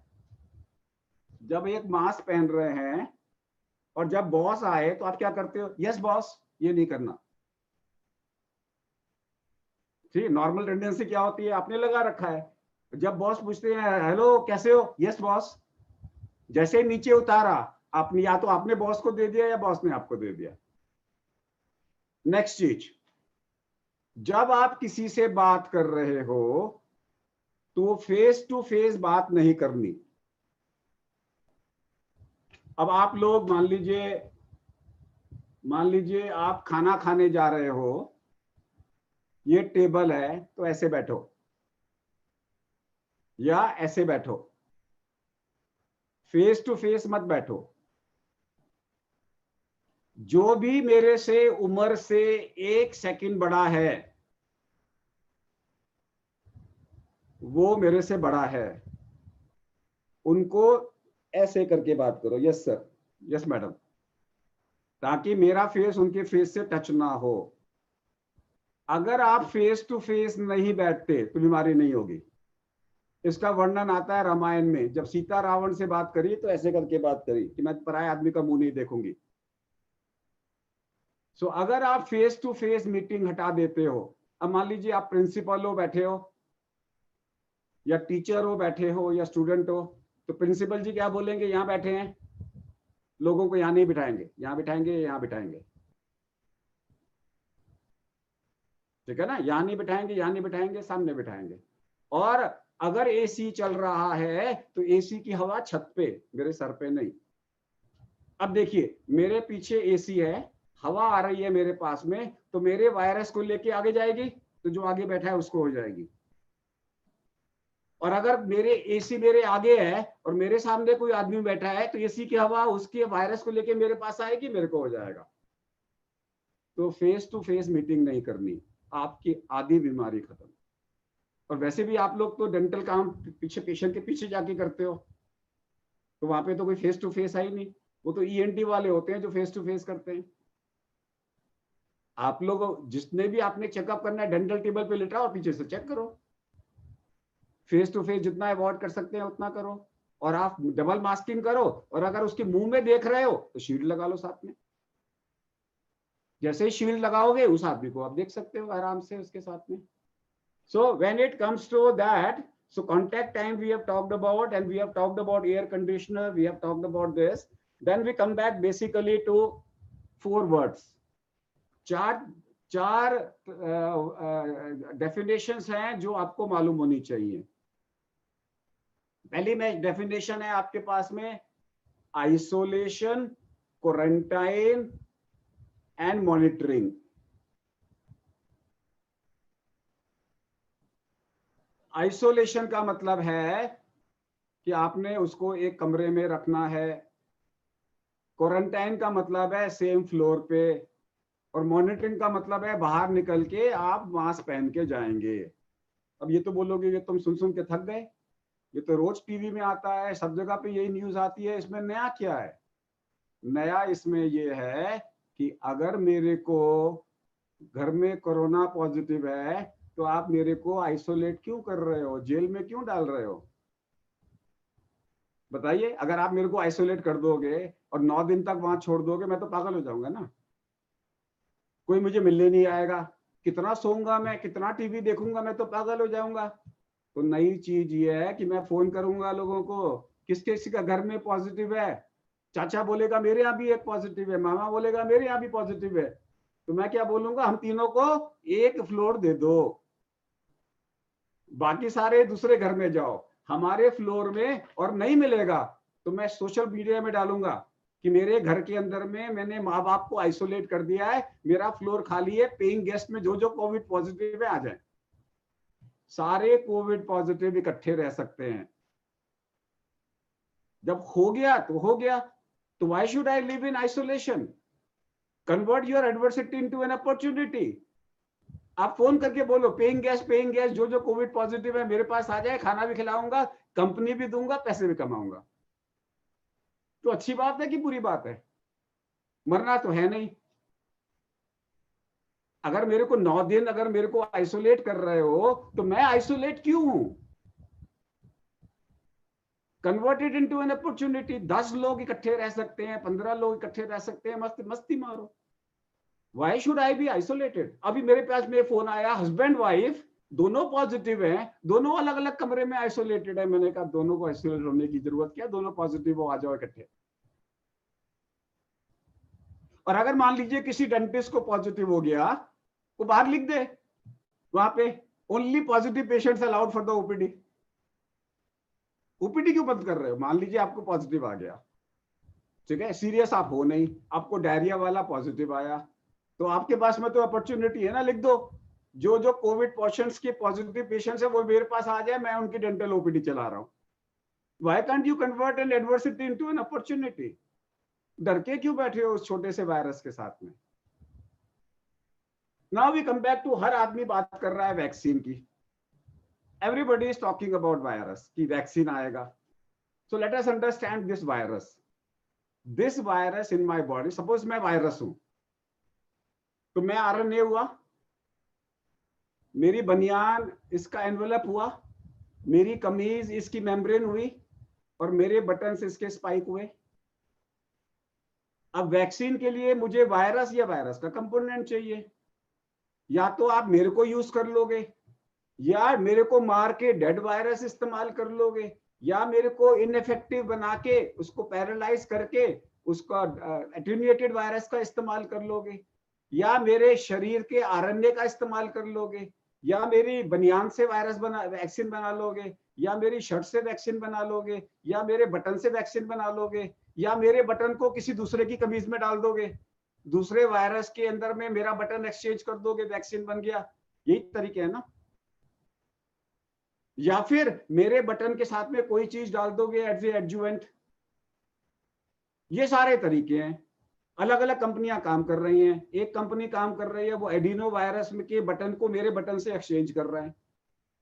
Speaker 3: जब एक मास्क पहन रहे हैं और जब बॉस आए तो आप क्या करते हो, यस बॉस, ये नहीं करना, ठीक। नॉर्मल टेंडेंसी क्या होती है, आपने लगा रखा है, जब बॉस पूछते हैं हेलो कैसे हो, यस बॉस, जैसे ही नीचे उतारा आपने, या तो आपने बॉस को दे दिया या बॉस ने आपको दे दिया। नेक्स्ट चीज, जब आप किसी से बात कर रहे हो तो फेस टू फेस बात नहीं करनी। अब आप लोग मान लीजिए आप खाना खाने जा रहे हो, ये टेबल है तो ऐसे बैठो, या ऐसे बैठो, फेस टू फेस मत बैठो। जो भी मेरे से उम्र से 1 सेकंड बड़ा है वो मेरे से बड़ा है, उनको ऐसे करके बात करो, यस सर, यस मैडम, ताकि मेरा फेस उनके फेस से टच ना हो। अगर आप फेस टू फेस नहीं बैठते तो बीमारी नहीं होगी। इसका वर्णन आता है रामायण में, जब सीता रावण से बात करी तो ऐसे करके बात करी कि मैं पराये आदमी का मुंह नहीं देखूंगी। सो अगर आप फेस टू फेस मीटिंग हटा देते हो, अब मान लीजिए आप प्रिंसिपल हो बैठे हो, या टीचर हो बैठे हो, या स्टूडेंट हो, तो प्रिंसिपल जी क्या बोलेंगे, यहाँ बैठे हैं, लोगों को यहाँ नहीं बिठाएंगे, यहाँ बिठाएंगे, यहाँ बिठाएंगे, ठीक है ना, यहाँ नहीं बिठाएंगे, यहाँ नहीं बिठाएंगे, सामने बिठाएंगे। और अगर एसी चल रहा है तो एसी की हवा छत पे, मेरे सर पे नहीं। अब देखिए मेरे पीछे एसी है, हवा आ रही है मेरे पास में, तो मेरे वायरस को लेके आगे जाएगी, तो जो आगे बैठा है उसको हो जाएगी। और अगर मेरे एसी मेरे आगे है और मेरे सामने कोई आदमी बैठा है तो एसी की हवा उसके वायरस को लेके मेरे पास आएगी, मेरे को हो जाएगा। तो फेस टू फेस मीटिंग नहीं करनी, आपकी आधी बीमारी खत्म। और वैसे भी आप लोग तो डेंटल काम पीछे पेशेंट के पीछे जाके करते हो, तो वहां पे तो कोई फेस टू फेस है ही नहीं, वो तो ईएनटी वाले होते हैं जो फेस टू फेस करते हैं। आप लोग जिसने भी आपने चेकअप करना है डेंटल टेबल पे लेटा और पीछे से चेक करो, फेस टू फेस जितना अवॉइड कर सकते हैं उतना करो। और आप डबल मास्किंग करो, और अगर उसके मुंह में देख रहे हो तो शील्ड लगा लो साथ में। जैसे ही शील्ड लगाओगे उस आदमी को आप देख सकते हो आराम से उसके साथ में। So when it comes to that, so contact time we have talked about, and we have talked about air conditioner, we have talked about this. Then we come back basically to 4 words. चार definitions हैं जो आपको मालूम होनी चाहिए। पहली में definition है आपके पास में isolation, quarantine and monitoring. Isolation का मतलब है कि आपने उसको एक कमरे में रखना है, क्वारंटाइन का मतलब है सेम फ्लोर पे, और मॉनिटरिंग का मतलब है बाहर निकल के आप मास्क पहन के जाएंगे। अब ये तो बोलोगे ये तुम सुन के थक गए, ये तो रोज टीवी में आता है, सब जगह पे यही न्यूज आती है, इसमें नया क्या है? नया इसमें ये है कि अगर मेरे को घर में कोरोना पॉजिटिव है तो आप मेरे को आइसोलेट क्यों कर रहे हो, जेल में क्यों डाल रहे हो? बताइए, अगर आप मेरे को आइसोलेट कर दोगे और 9 दिन तक वहां छोड़ दोगे, मैं तो पागल हो जाऊंगा ना। कोई मुझे मिलने नहीं आएगा, कितना सोऊंगा मैं, कितना टीवी देखूंगा, मैं तो पागल हो जाऊंगा। तो नई चीज ये है कि मैं फोन करूंगा लोगों को, किस किसी का घर में पॉजिटिव है, चाचा बोलेगा मेरे यहाँ भी एक पॉजिटिव है, मामा बोलेगा मेरे यहाँ भी पॉजिटिव है, तो मैं क्या बोलूंगा, हम तीनों को एक फ्लोर दे दो, बाकी सारे दूसरे घर में जाओ, हमारे फ्लोर में और नहीं मिलेगा तो मैं सोशल मीडिया में डालूंगा कि मेरे घर के अंदर में मैंने माँ बाप को आइसोलेट कर दिया है, मेरा फ्लोर खाली है, पेइंग गेस्ट में जो जो कोविड पॉजिटिव है आ जाए। सारे कोविड पॉजिटिव इकट्ठे रह सकते हैं। जब हो गया तो हो गया, तो why should I live in isolation? Convert your adversity into an opportunity. आप फोन करके बोलो पेइंग गेस्ट जो जो कोविड पॉजिटिव है मेरे पास आ जाए, खाना भी खिलाऊंगा, कंपनी भी दूंगा, पैसे भी कमाऊंगा। तो अच्छी बात है कि बुरी बात है? मरना तो है नहीं। अगर मेरे को 9 दिन अगर मेरे को आइसोलेट कर रहे हो तो मैं आइसोलेट क्यों हूं? Converted into an opportunity. 10 लोग इकट्ठे रह सकते हैं, 15 लोग इकट्ठे रह सकते हैं, मस्ती मारो। Why should I be isolated? अभी मेरे पास में फोन आया, हस्बैंड वाइफ दोनों पॉजिटिव हैं, दोनों अलग अलग कमरे में आइसोलेटेड है। मैंने कहा दोनों को आइसोलेट होने की जरूरत क्या, दोनों पॉजिटिव हो, आ जाओ इकट्ठे। और अगर मान लीजिए किसी डेंटिस्ट को पॉजिटिव हो गया, वो बाहर लिख दे वहां पे only positive patients allowed for the OPD. OPD क्यों बंद कर रहे हो? मान लीजिए आपको पॉजिटिव आ गया, ठीक है, सीरियस आप हो नहीं, आपको डायरिया वाला पॉजिटिव आया, तो आपके पास में तो अपॉर्चुनिटी है ना, लिख दो जो जो कोविड पेशेंट्स के पॉजिटिव पेशेंट्स है वो मेरे पास आ जाए, मैं उनकी डेंटल ओपीडी चला रहा हूँ। Why can't you convert an adversity into an opportunity? डर के क्यों बैठे हो उस छोटे से वायरस के साथ में? Now we come back to हर आदमी बात कर रहा है वैक्सीन की। Everybody is talking about virus कि वैक्सीन आएगा। So let us understand this virus. This virus in my body, suppose मैं वायरस हूं, तो मैं आरएनए हुआ, मेरी बनियान इसका एनवेलप हुआ, मेरी कमीज इसकी मेम्ब्रेन हुई, और मेरे बटन्स इसके स्पाइक हुए। अब वैक्सीन के लिए मुझे वायरस या वायरस का कंपोनेंट चाहिए। या तो आप मेरे को यूज कर लोगे, या मेरे को मार के डेड वायरस इस्तेमाल कर लोगे, या मेरे को इनइफेक्टिव बना के उसको पैरालाइज करके उसका एटेन्यूएटेड वायरस का इस्तेमाल कर लोगे, या मेरे शरीर के आरएनए का इस्तेमाल कर लोगे, या मेरी बनियान से वैक्सीन बना लोगे, या मेरी शर्ट से वैक्सीन बना लोगे, या मेरे बटन से वैक्सीन बना लोगे, या मेरे बटन को किसी दूसरे की कमीज में डाल दोगे, दूसरे वायरस के अंदर में मेरा बटन एक्सचेंज कर दोगे, वैक्सीन बन गया। यही तरीके है ना? या फिर मेरे बटन के साथ में कोई चीज डाल दोगे एज ए एडजुवेंट। ये सारे तरीके हैं। अलग अलग कंपनियां काम कर रही हैं। एक कंपनी काम कर रही है, वो एडिनो वायरस के बटन को मेरे बटन से एक्सचेंज कर रहा है,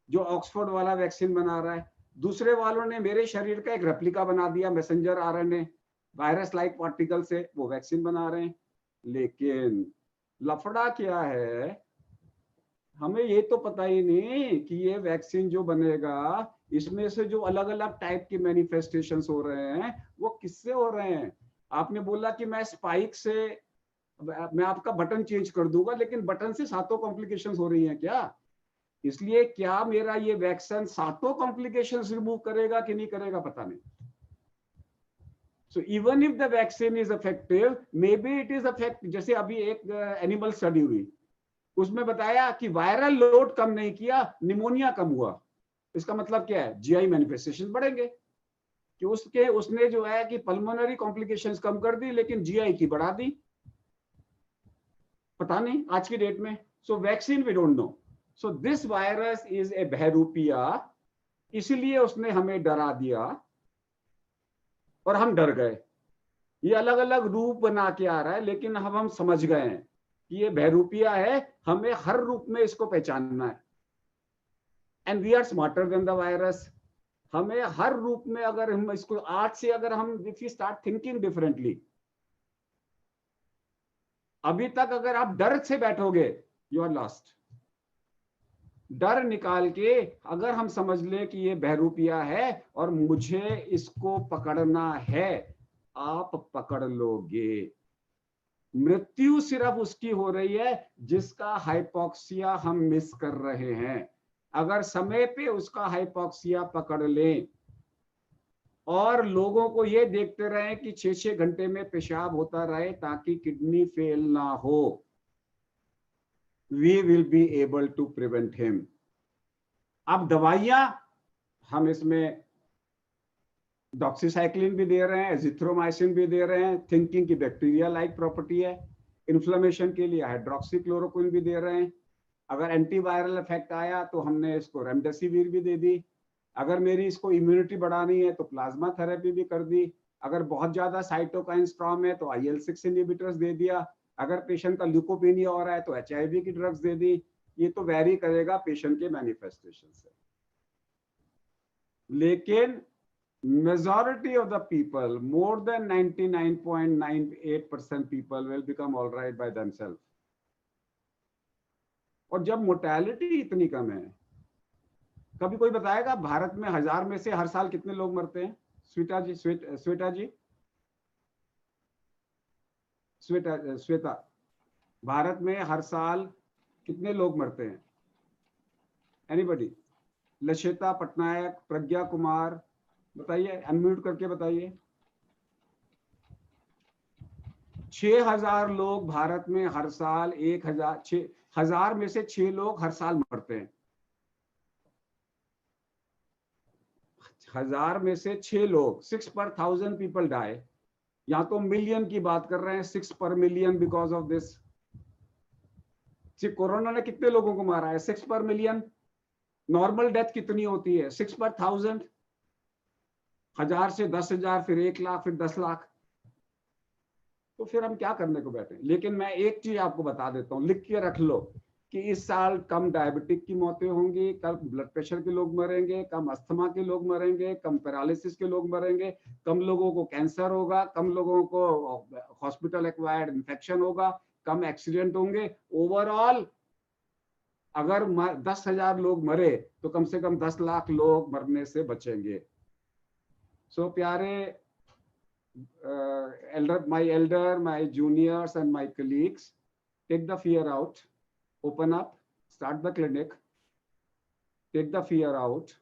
Speaker 3: जो ऑक्सफोर्ड वाला वैक्सीन बना रहा है। दूसरे वालों ने मेरे शरीर का एक रेप्लिका बना दिया messenger RNA virus like particle से, वो वैक्सीन बना रहे हैं। लेकिन लफड़ा क्या है, हमें ये तो पता ही नहीं कि ये वैक्सीन जो बनेगा इसमें से जो अलग अलग टाइप के मैनिफेस्टेशंस हो रहे हैं वो किससे हो रहे हैं। आपने बोला कि मैं स्पाइक से मैं आपका बटन चेंज कर दूंगा, लेकिन बटन से सातों कॉम्प्लिकेशंस हो रही हैं क्या? इसलिए क्या मेरा ये वैक्सीन सातों कॉम्प्लिकेशंस रिमूव करेगा कि नहीं करेगा, पता नहीं। So even if the vaccine is effective, maybe it is effective। जैसे अभी एक एनिमल स्टडी हुई, उसमें बताया कि वायरल लोड कम नहीं किया, निमोनिया कम हुआ। इसका मतलब क्या है? जीआई मैनिफेस्टेशन बढ़ेंगे कि उसने जो है कि पल्मोनरी कॉम्प्लिकेशंस कम कर दी, लेकिन जीआई की बढ़ा दी। पता नहीं आज की डेट में। So vaccine we don't know. So this virus is a बहरूपिया, इसलिए उसने हमें डरा दिया और हम डर गए। ये अलग अलग रूप बना के आ रहा है, लेकिन अब हम समझ गए हैं कि ये बहरूपिया है, हमें हर रूप में इसको पहचानना है। And we are smarter than the virus. हमें हर रूप में, अगर हम इसको आज से अगर हम if you start thinking differently, अभी तक अगर आप डर से बैठोगे यू आर लॉस्ट। डर निकाल के अगर हम समझ ले कि ये बहरूपिया है और मुझे इसको पकड़ना है, आप पकड़ लोगे। मृत्यु सिर्फ उसकी हो रही है जिसका हाइपोक्सिया हम मिस कर रहे हैं। अगर समय पे उसका हाइपोक्सिया पकड़ लें और लोगों को ये देखते रहें कि 6-6 घंटे में पेशाब होता रहे ताकि किडनी फेल ना हो, we will be able to prevent him। अब दवाइयां हम इसमें डॉक्सीसाइक्लिन भी दे रहे हैं, एजिथ्रोमाइसिन भी दे रहे हैं, थिंकिंग की बैक्टीरिया लाइक प्रॉपर्टी है। इन्फ्लेमेशन के लिए हाइड्रोक्सीक्लोरोक्विन भी दे रहे हैं। अगर एंटीवायरल इफेक्ट आया तो हमने इसको रेमडेसिविर भी दे दी। अगर मेरी इसको इम्यूनिटी बढ़ानी है तो प्लाज्मा थेरेपी भी कर दी। अगर बहुत ज्यादा साइटोकाइन स्ट्रॉम है तो IL-6 इनहिबिटर्स दे दिया। अगर पेशेंट का ल्यूकोपेनिया हो रहा है तो HIV की ड्रग्स दे दी। ये तो वैरी करेगा पेशेंट के मैनिफेस्टेशन से, लेकिन majority of the people, more than 99.98% people will become all right by themselves। और जब मोर्टेलिटी इतनी कम है, कभी कोई बताएगा भारत में 1000 में से हर साल कितने लोग मरते हैं? श्वेता, भारत में हर साल कितने लोग मरते हैं? एनीबडी? लश्वेता पटनायक, प्रज्ञा कुमार, बताइए, अनम्यूट करके बताइए। 6000 लोग भारत में हर साल, 1000 में से 6 लोग हर साल मरते हैं। 1000 में से 6 लोग, 6 पर 1000 पीपल डाई। यहाँ तो मिलियन की बात कर रहे हैं, 6 पर मिलियन बिकॉज ऑफ दिस। सिर्फ कोरोना ने कितने लोगों को मारा है? 6 पर मिलियन। नॉर्मल डेथ कितनी होती है? 6 पर 1000, 1000 से 10,000, फिर 1 लाख, फिर 10 लाख। तो फिर हम क्या करने को बैठे? लेकिन मैं एक चीज आपको बता देता हूँ, लिख के रख लो कि इस साल कम डायबिटिक की मौतें होंगी, कम ब्लड प्रेशर के लोग मरेंगे, कम अस्थमा के लोग मरेंगे, कम पैरालिसिस के लोग मरेंगे, कम लोगों को कैंसर होगा, कम लोगों को हॉस्पिटल एक्वायर्ड इन्फेक्शन होगा, कम एक्सीडेंट होंगे। ओवरऑल अगर 10,000 लोग मरे तो कम से कम 10 लाख लोग मरने से बचेंगे। सो प्यारे my elder, my juniors and my colleagues, take the fear out, open up, start the clinic, take the fear out.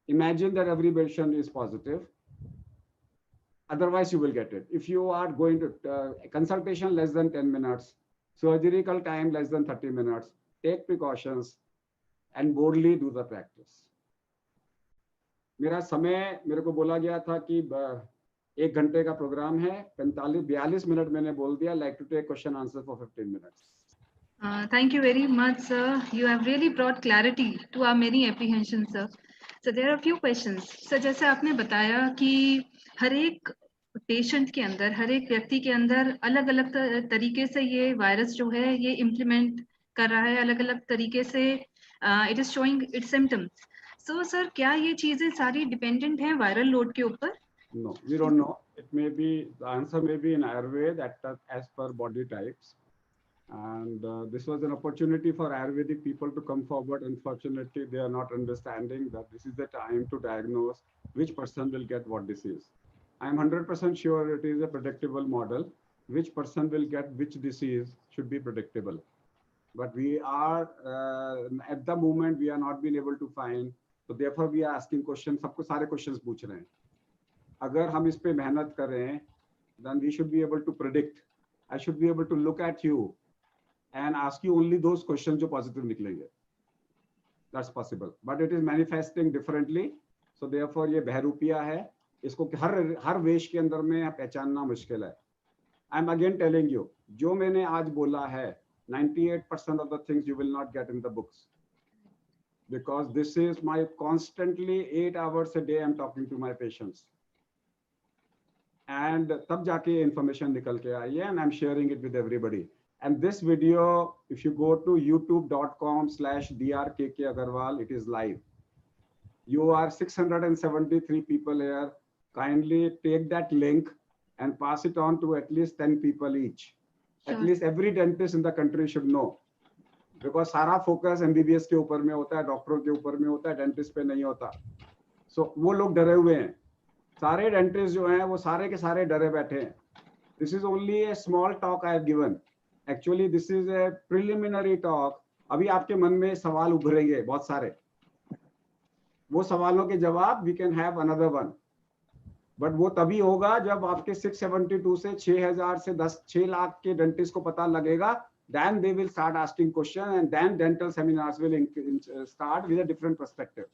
Speaker 3: Imagine that every patient is positive. Otherwise, you will get it. If you are going to consultation less than 10 minutes, surgical time less than 30 minutes, take precautions and boldly do the practice. मेरा समय मेरे को बोला गया था कि 1 घंटे का प्रोग्राम है, 42 मिनट मैंने बोल दिया. Like to take question answer for 15 minutes.
Speaker 1: Thank you very much, sir. You have really brought clarity to our many apprehensions, sir. So there are a few questions. Sir, जैसे आपने बताया कि हर एक patient के अंदर, हर एक व्यक्ति के अंदर अलग अलग तरीके से ये वायरस जो है ये इम्प्लीमेंट कर रहा है, अलग अलग तरीके से it is showing it's symptoms. So sir, क्या ये चीजें सारी डिपेंडेंट हैं वायरल लोड के ऊपर?
Speaker 3: No, we don't know. It may be, the answer may be in Ayurveda as per body types. And this was an opportunity for Ayurvedic people to come forward. Unfortunately, they are not understanding that this is the time to diagnose which person will get what disease. I am 100% sure it is a predictable model. Which person will get which disease should be predictable. But we are, at the moment, we are not been able to find. So therefore, we are asking questions. सबको सारे questions पूछ रहे हैं. अगर हम इस पे मेहनत करें, then we should be able to predict. I should be able to look at you and ask you only those questions जो positive निकलेंगे. That's possible. But it is manifesting differently. So therefore ये बहरूपिया है. इसको हर वेश के अंदर में पहचानना मुश्किल है. I'm again telling you, जो मैंने आज बोला है, 98% of the things you will not get in the books. Because this is my constantly 8 hours a day I'm talking to my patients. And तब जाके information निकल के आई है, and I'm sharing it with everybody. And this video, if you go to youtube.com/drkkagarwal, it is live. You are 673 people here. Kindly take that link and pass it on to at least 10 people each. Sure. At least every dentist in the country should know. Because सारा focus MBBS के ऊपर में होता है, डॉक्टरों के ऊपर में होता है, डेंटिस्ट पे नहीं होता. So वो लोग डरे हुए हैं. सारे डेंटिस्ट जो हैं वो सारे के सारे डरे बैठे हैं. This is only a small talk I have given. Actually this is a preliminary talk. अभी आपके मन में सवाल उभरेंगे बहुत सारे. वो सवालों के जवाब we can have another one. But वो तभी होगा जब आपके 672 से 6,000 से 6 लाख के डेंटिस्ट को पता लगेगा. Then they will start asking questions and then dental seminars will start with a different perspective.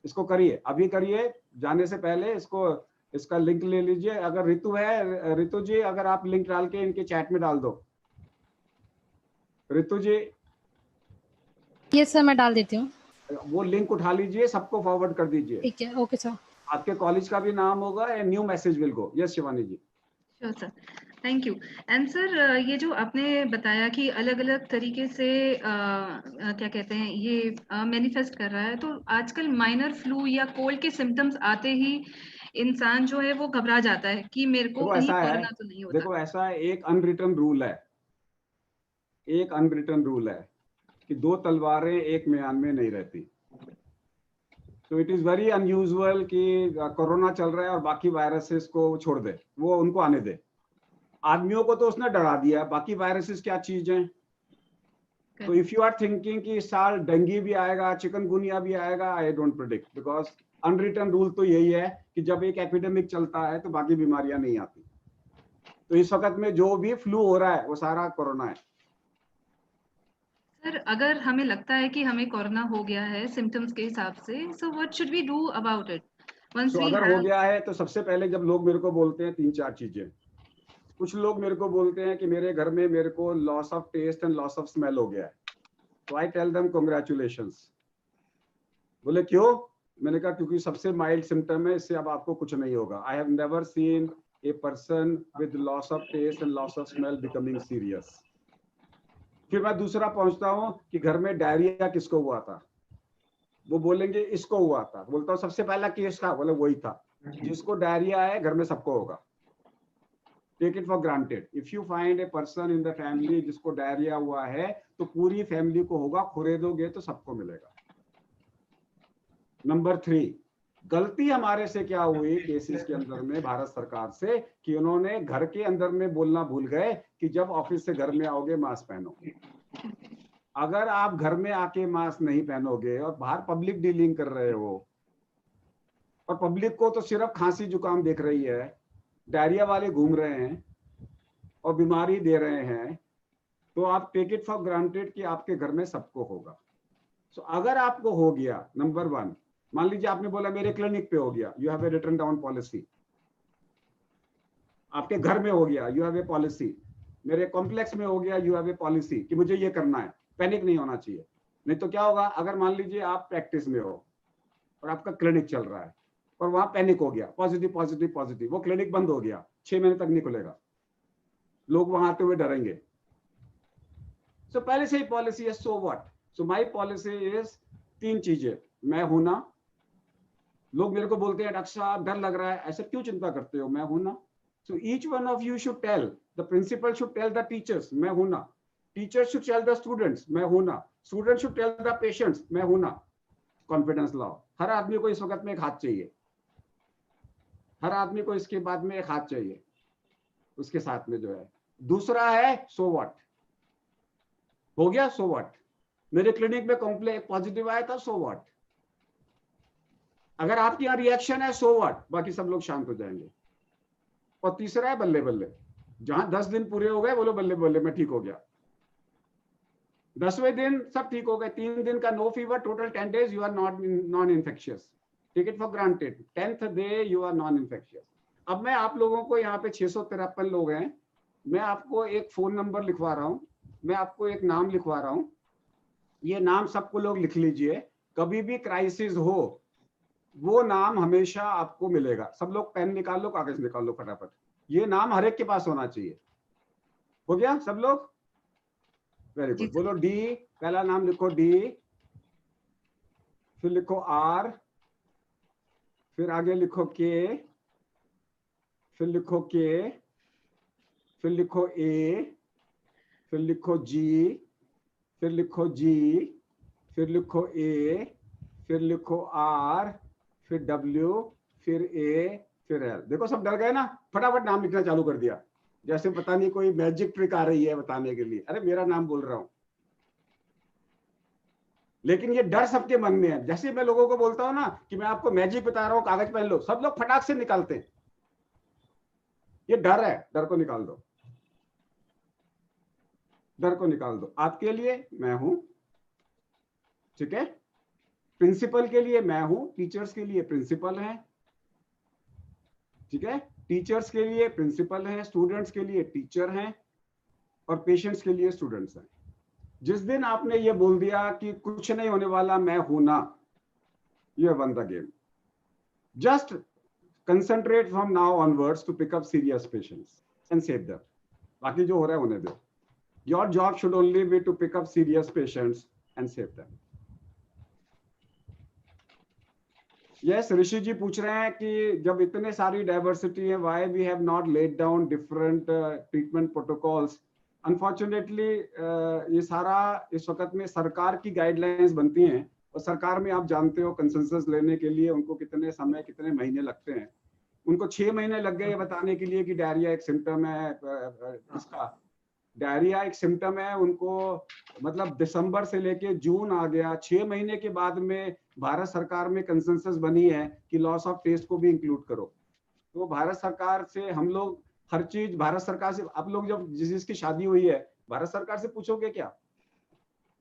Speaker 3: इसको करिए, अभी करिए, जाने से पहले इसका लिंक ले लीजिए. अगर रितु है, रितु जी अगर आप लिंक डाल के इनके चैट में डाल दो. रितु जी.
Speaker 4: यस सर, मैं डाल देती हूँ.
Speaker 3: वो लिंक उठा लीजिए, सबको फॉरवर्ड कर दीजिए.
Speaker 4: ठीक है, ओके सर.
Speaker 3: आपके कॉलेज का भी नाम होगा, a new message will go. Yes Shivani ji.
Speaker 1: Sure sir, thank you. And sir, ये जो आपने बताया कि अलग अलग तरीके से क्या कहते हैं ये मैनिफेस्ट कर रहा है, तो आजकल माइनर फ्लू या कोल्ड के सिम्टम्स आते ही इंसान जो है वो घबरा जाता है कि मेरे को कहीं कोरोना तो नहीं होता.
Speaker 3: देखो ऐसा है, एक अनरिटन रूल है कि 2 तलवारें एक म्यान में नहीं रहती. तो इट इज वेरी अनयूजुअल कि कोरोना चल रहा है और बाकी वायरसेस को छोड़ दे, वो उनको आने दे. आदमियों को तो उसने डरा दिया, बाकी वायरसेस क्या चीज हैं. तो इफ यू आर थिंकिंग कि इस साल डेंगू भी आएगा, चिकनगुनिया भी आएगा, I don't predict. Because unwritten rule तो यही है कि जब एक एपिडेमिक चलता है तो बाकी बीमारियां नहीं आती. तो इस वक्त में जो भी फ्लू हो रहा है वो सारा कोरोना है.
Speaker 1: सर, अगर हमें लगता है कि हमें कोरोना हो गया है सिम्टम्स के हिसाब से, so what should we do about it?
Speaker 3: अगर हो गया है तो सबसे पहले जब लोग मेरे को बोलते हैं 3-4 चीजें. कुछ लोग मेरे को बोलते हैं कि मेरे घर में मेरे को loss of taste and loss of smell हो गया है, तो आई टेल देम कांग्रेचुलेशंस। बोले क्यों? मैंने कहा क्योंकि सबसे माइल्ड सिम्टम है, इससे अब आपको कुछ नहीं होगा। I have never seen a person with loss of taste and loss of smell becoming serious. फिर मैं दूसरा पहुंचता हूं कि घर में डायरिया किसको हुआ था, वो बोलेंगे इसको हुआ था। बोलता हूँ सबसे पहला केस था, बोले वही था। जिसको डायरिया है घर में सबको होगा। Take it for granted, if you find a person in the family जिसको डायरिया हुआ है तो पूरी फैमिली को होगा, खुरेदोगे तो सबको मिलेगा। नंबर 3, गलती हमारे से क्या हुई केसेस के अंदर में भारत सरकार से, कि उन्होंने घर के अंदर में बोलना भूल गए कि जब ऑफिस से घर में आओगे मास्क पहनो। अगर आप घर में आके मास्क नहीं पहनोगे और बाहर पब्लिक डीलिंग कर रहे हो, और पब्लिक को तो सिर्फ खांसी जुकाम देख रही है, डायरिया वाले घूम रहे हैं और बीमारी दे रहे हैं, तो आप टेक इट फॉर ग्रांटेड कि आपके घर में सबको होगा। सो अगर आपको हो गया, नंबर 1, मान लीजिए आपने बोला मेरे क्लिनिक पे हो गया, you have a written down policy. आपके घर में हो गया, यू हैव ए पॉलिसी। मेरे कॉम्प्लेक्स में हो गया, यू हैव ए पॉलिसी कि मुझे ये करना है। पैनिक नहीं होना चाहिए। नहीं तो क्या होगा, अगर मान लीजिए आप प्रैक्टिस में हो और आपका क्लिनिक चल रहा है और वहां पैनिक हो गया, पॉजिटिव पॉजिटिव पॉजिटिव, वो क्लिनिक बंद हो गया, 6 महीने तक नहीं खुलेगा, लोग वहां आते हुए डरेंगे। सो पहले से ही पॉलिसी है, so what. So my policy is 3 चीजें, मैं हूं ना। लोग मेरे को बोलते हैं डॉक्टर साहब डर लग रहा है, ऐसे क्यों चिंता करते हो, मैं हूं ना। So each one of you should tell, the principal should tell the teachers, मैं हूं ना। Teachers should tell the students, मैं हूं ना। Students should tell the patients, मैं हूं ना। कॉन्फिडेंस लाओ। हर आदमी को इस वक्त में एक हाथ चाहिए, हर आदमी को इसके बाद में एक हाथ चाहिए उसके साथ में जो है। दूसरा है सो व्हाट, हो गया सो व्हाट। मेरे क्लिनिक में कंप्लेंट पॉजिटिव आया था, सो व्हाट। अगर आपके यहाँ रिएक्शन है, सो व्हाट, बाकी सब लोग शांत हो जाएंगे। और तीसरा है बल्ले बल्ले, जहां 10 दिन पूरे हो गए बोलो बल्ले बल्ले मैं ठीक हो गया। 10वें दिन सब ठीक हो गए, 3 दिन का no fever, total 10 days you are non infectious. Take it for granted, 10th day you are non infectious. अब मैं आप लोगों को यहाँ पे 653 लोग हैं, मैं आपको एक फोन नंबर लिखवा रहा हूँ, मैं आपको एक नाम लिखवा रहा हूँ, ये नाम सबको लोग लिख लीजिए। कभी भी क्राइसिस हो वो नाम हमेशा आपको मिलेगा। सब लोग पेन निकाल लो, कागज निकाल लो फटाफट, ये नाम हर एक के पास होना चाहिए। हो गया सब लोग? Very good. बोलो डी, पहला नाम लिखो डी, फिर लिखो आर, फिर आगे लिखो के, फिर लिखो के, फिर लिखो ए, फिर लिखो जी, फिर लिखो जी, फिर लिखो ए, फिर लिखो आर, फिर डब्ल्यू, फिर ए, फिर एल। देखो सब डर गए ना, फटाफट नाम लिखना चालू कर दिया, जैसे पता नहीं कोई मैजिक ट्रिक आ रही है बताने के लिए। अरे मेरा नाम बोल रहा हूं, लेकिन ये डर सबके मन में है। जैसे मैं लोगों को बोलता हूं ना कि मैं आपको मैजिक बता रहा हूं, कागज पहन लो, सब लोग फटाक से निकालते हैं। ये डर है, डर को निकाल दो, डर को निकाल दो। आपके लिए मैं हूं, ठीक है। प्रिंसिपल के लिए मैं हूं, टीचर्स के लिए प्रिंसिपल है, ठीक है। टीचर्स के लिए प्रिंसिपल है, स्टूडेंट्स के लिए टीचर हैं, और पेशेंट्स के लिए स्टूडेंट्स हैं। जिस दिन आपने ये बोल दिया कि कुछ नहीं होने वाला, मैं हूं ना, you have won the game. Just concentrate from now onwards to pick up serious patients and save them. बाकी जो हो रहा है होने दो। Your job should only be to pick up serious patients and save them. Yes, ऋषि जी पूछ रहे हैं कि जब इतने सारी डाइवर्सिटी है, why we have not laid down different treatment protocols. Unfortunately, ये सारा इस वक्त में सरकार की गाइडलाइंस बनती हैं, और सरकार में आप जानते हो कंसेंसस लेने के लिए उनको कितने समय, कितने महीने लगते हैं। उनको 6 महीने लग गए बताने के लिए कि डायरिया एक सिम्टम है। इसका डायरिया एक सिम्टम है, उनको मतलब दिसंबर से लेके जून आ गया, 6 महीने के बाद में भारत सरकार में कंसेंसस बनी है कि लॉस ऑफ टेस्ट को भी इंक्लूड करो। तो भारत सरकार से हम लोग हर चीज, भारत सरकार से आप लोग जब जिसकी शादी हुई है, भारत सरकार से पूछोगे क्या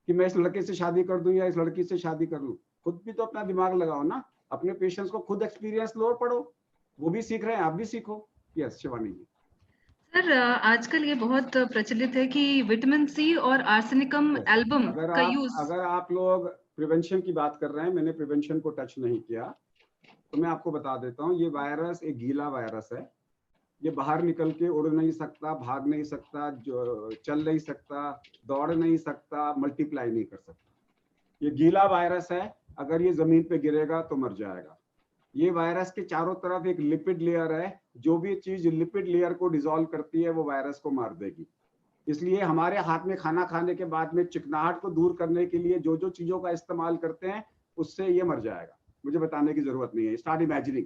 Speaker 3: कि मैं इस लड़के से शादी कर दूं या इस लड़की से शादी कर लूं? खुद भी तो अपना दिमाग लगाओ ना, अपने पेशेंट्स को खुद एक्सपीरियंस लो और पढ़ो, वो भी सीख रहे हैं, आप भी सीखो। यस शिवानी जी।
Speaker 1: सर आजकल ये बहुत प्रचलित है कि विटामिन सी और आर्सेनिकम एल्बम का यूज।
Speaker 3: अगर आप लोग प्रिवेंशन की बात कर रहे हैं, मैंने प्रिवेंशन को टच नहीं किया, तो मैं आपको बता देता हूँ। ये वायरस एक गीला वायरस है। ये बाहर निकल के उड़ नहीं सकता, भाग नहीं सकता, जो चल नहीं सकता, दौड़ नहीं सकता, मल्टीप्लाई नहीं कर सकता। ये गीला वायरस है। अगर ये जमीन पे गिरेगा तो मर जाएगा। ये वायरस के चारों तरफ एक लिपिड लेयर है। जो भी चीज लिपिड लेयर को डिसॉल्व करती है वो वायरस को मार देगी। इसलिए हमारे हाथ में खाना खाने के बाद में चिकनाहट को दूर करने के लिए जो जो चीजों का इस्तेमाल करते हैं, उससे ये मर जाएगा। मुझे बताने की जरूरत नहीं है। स्टार्ट इमेजिनिंग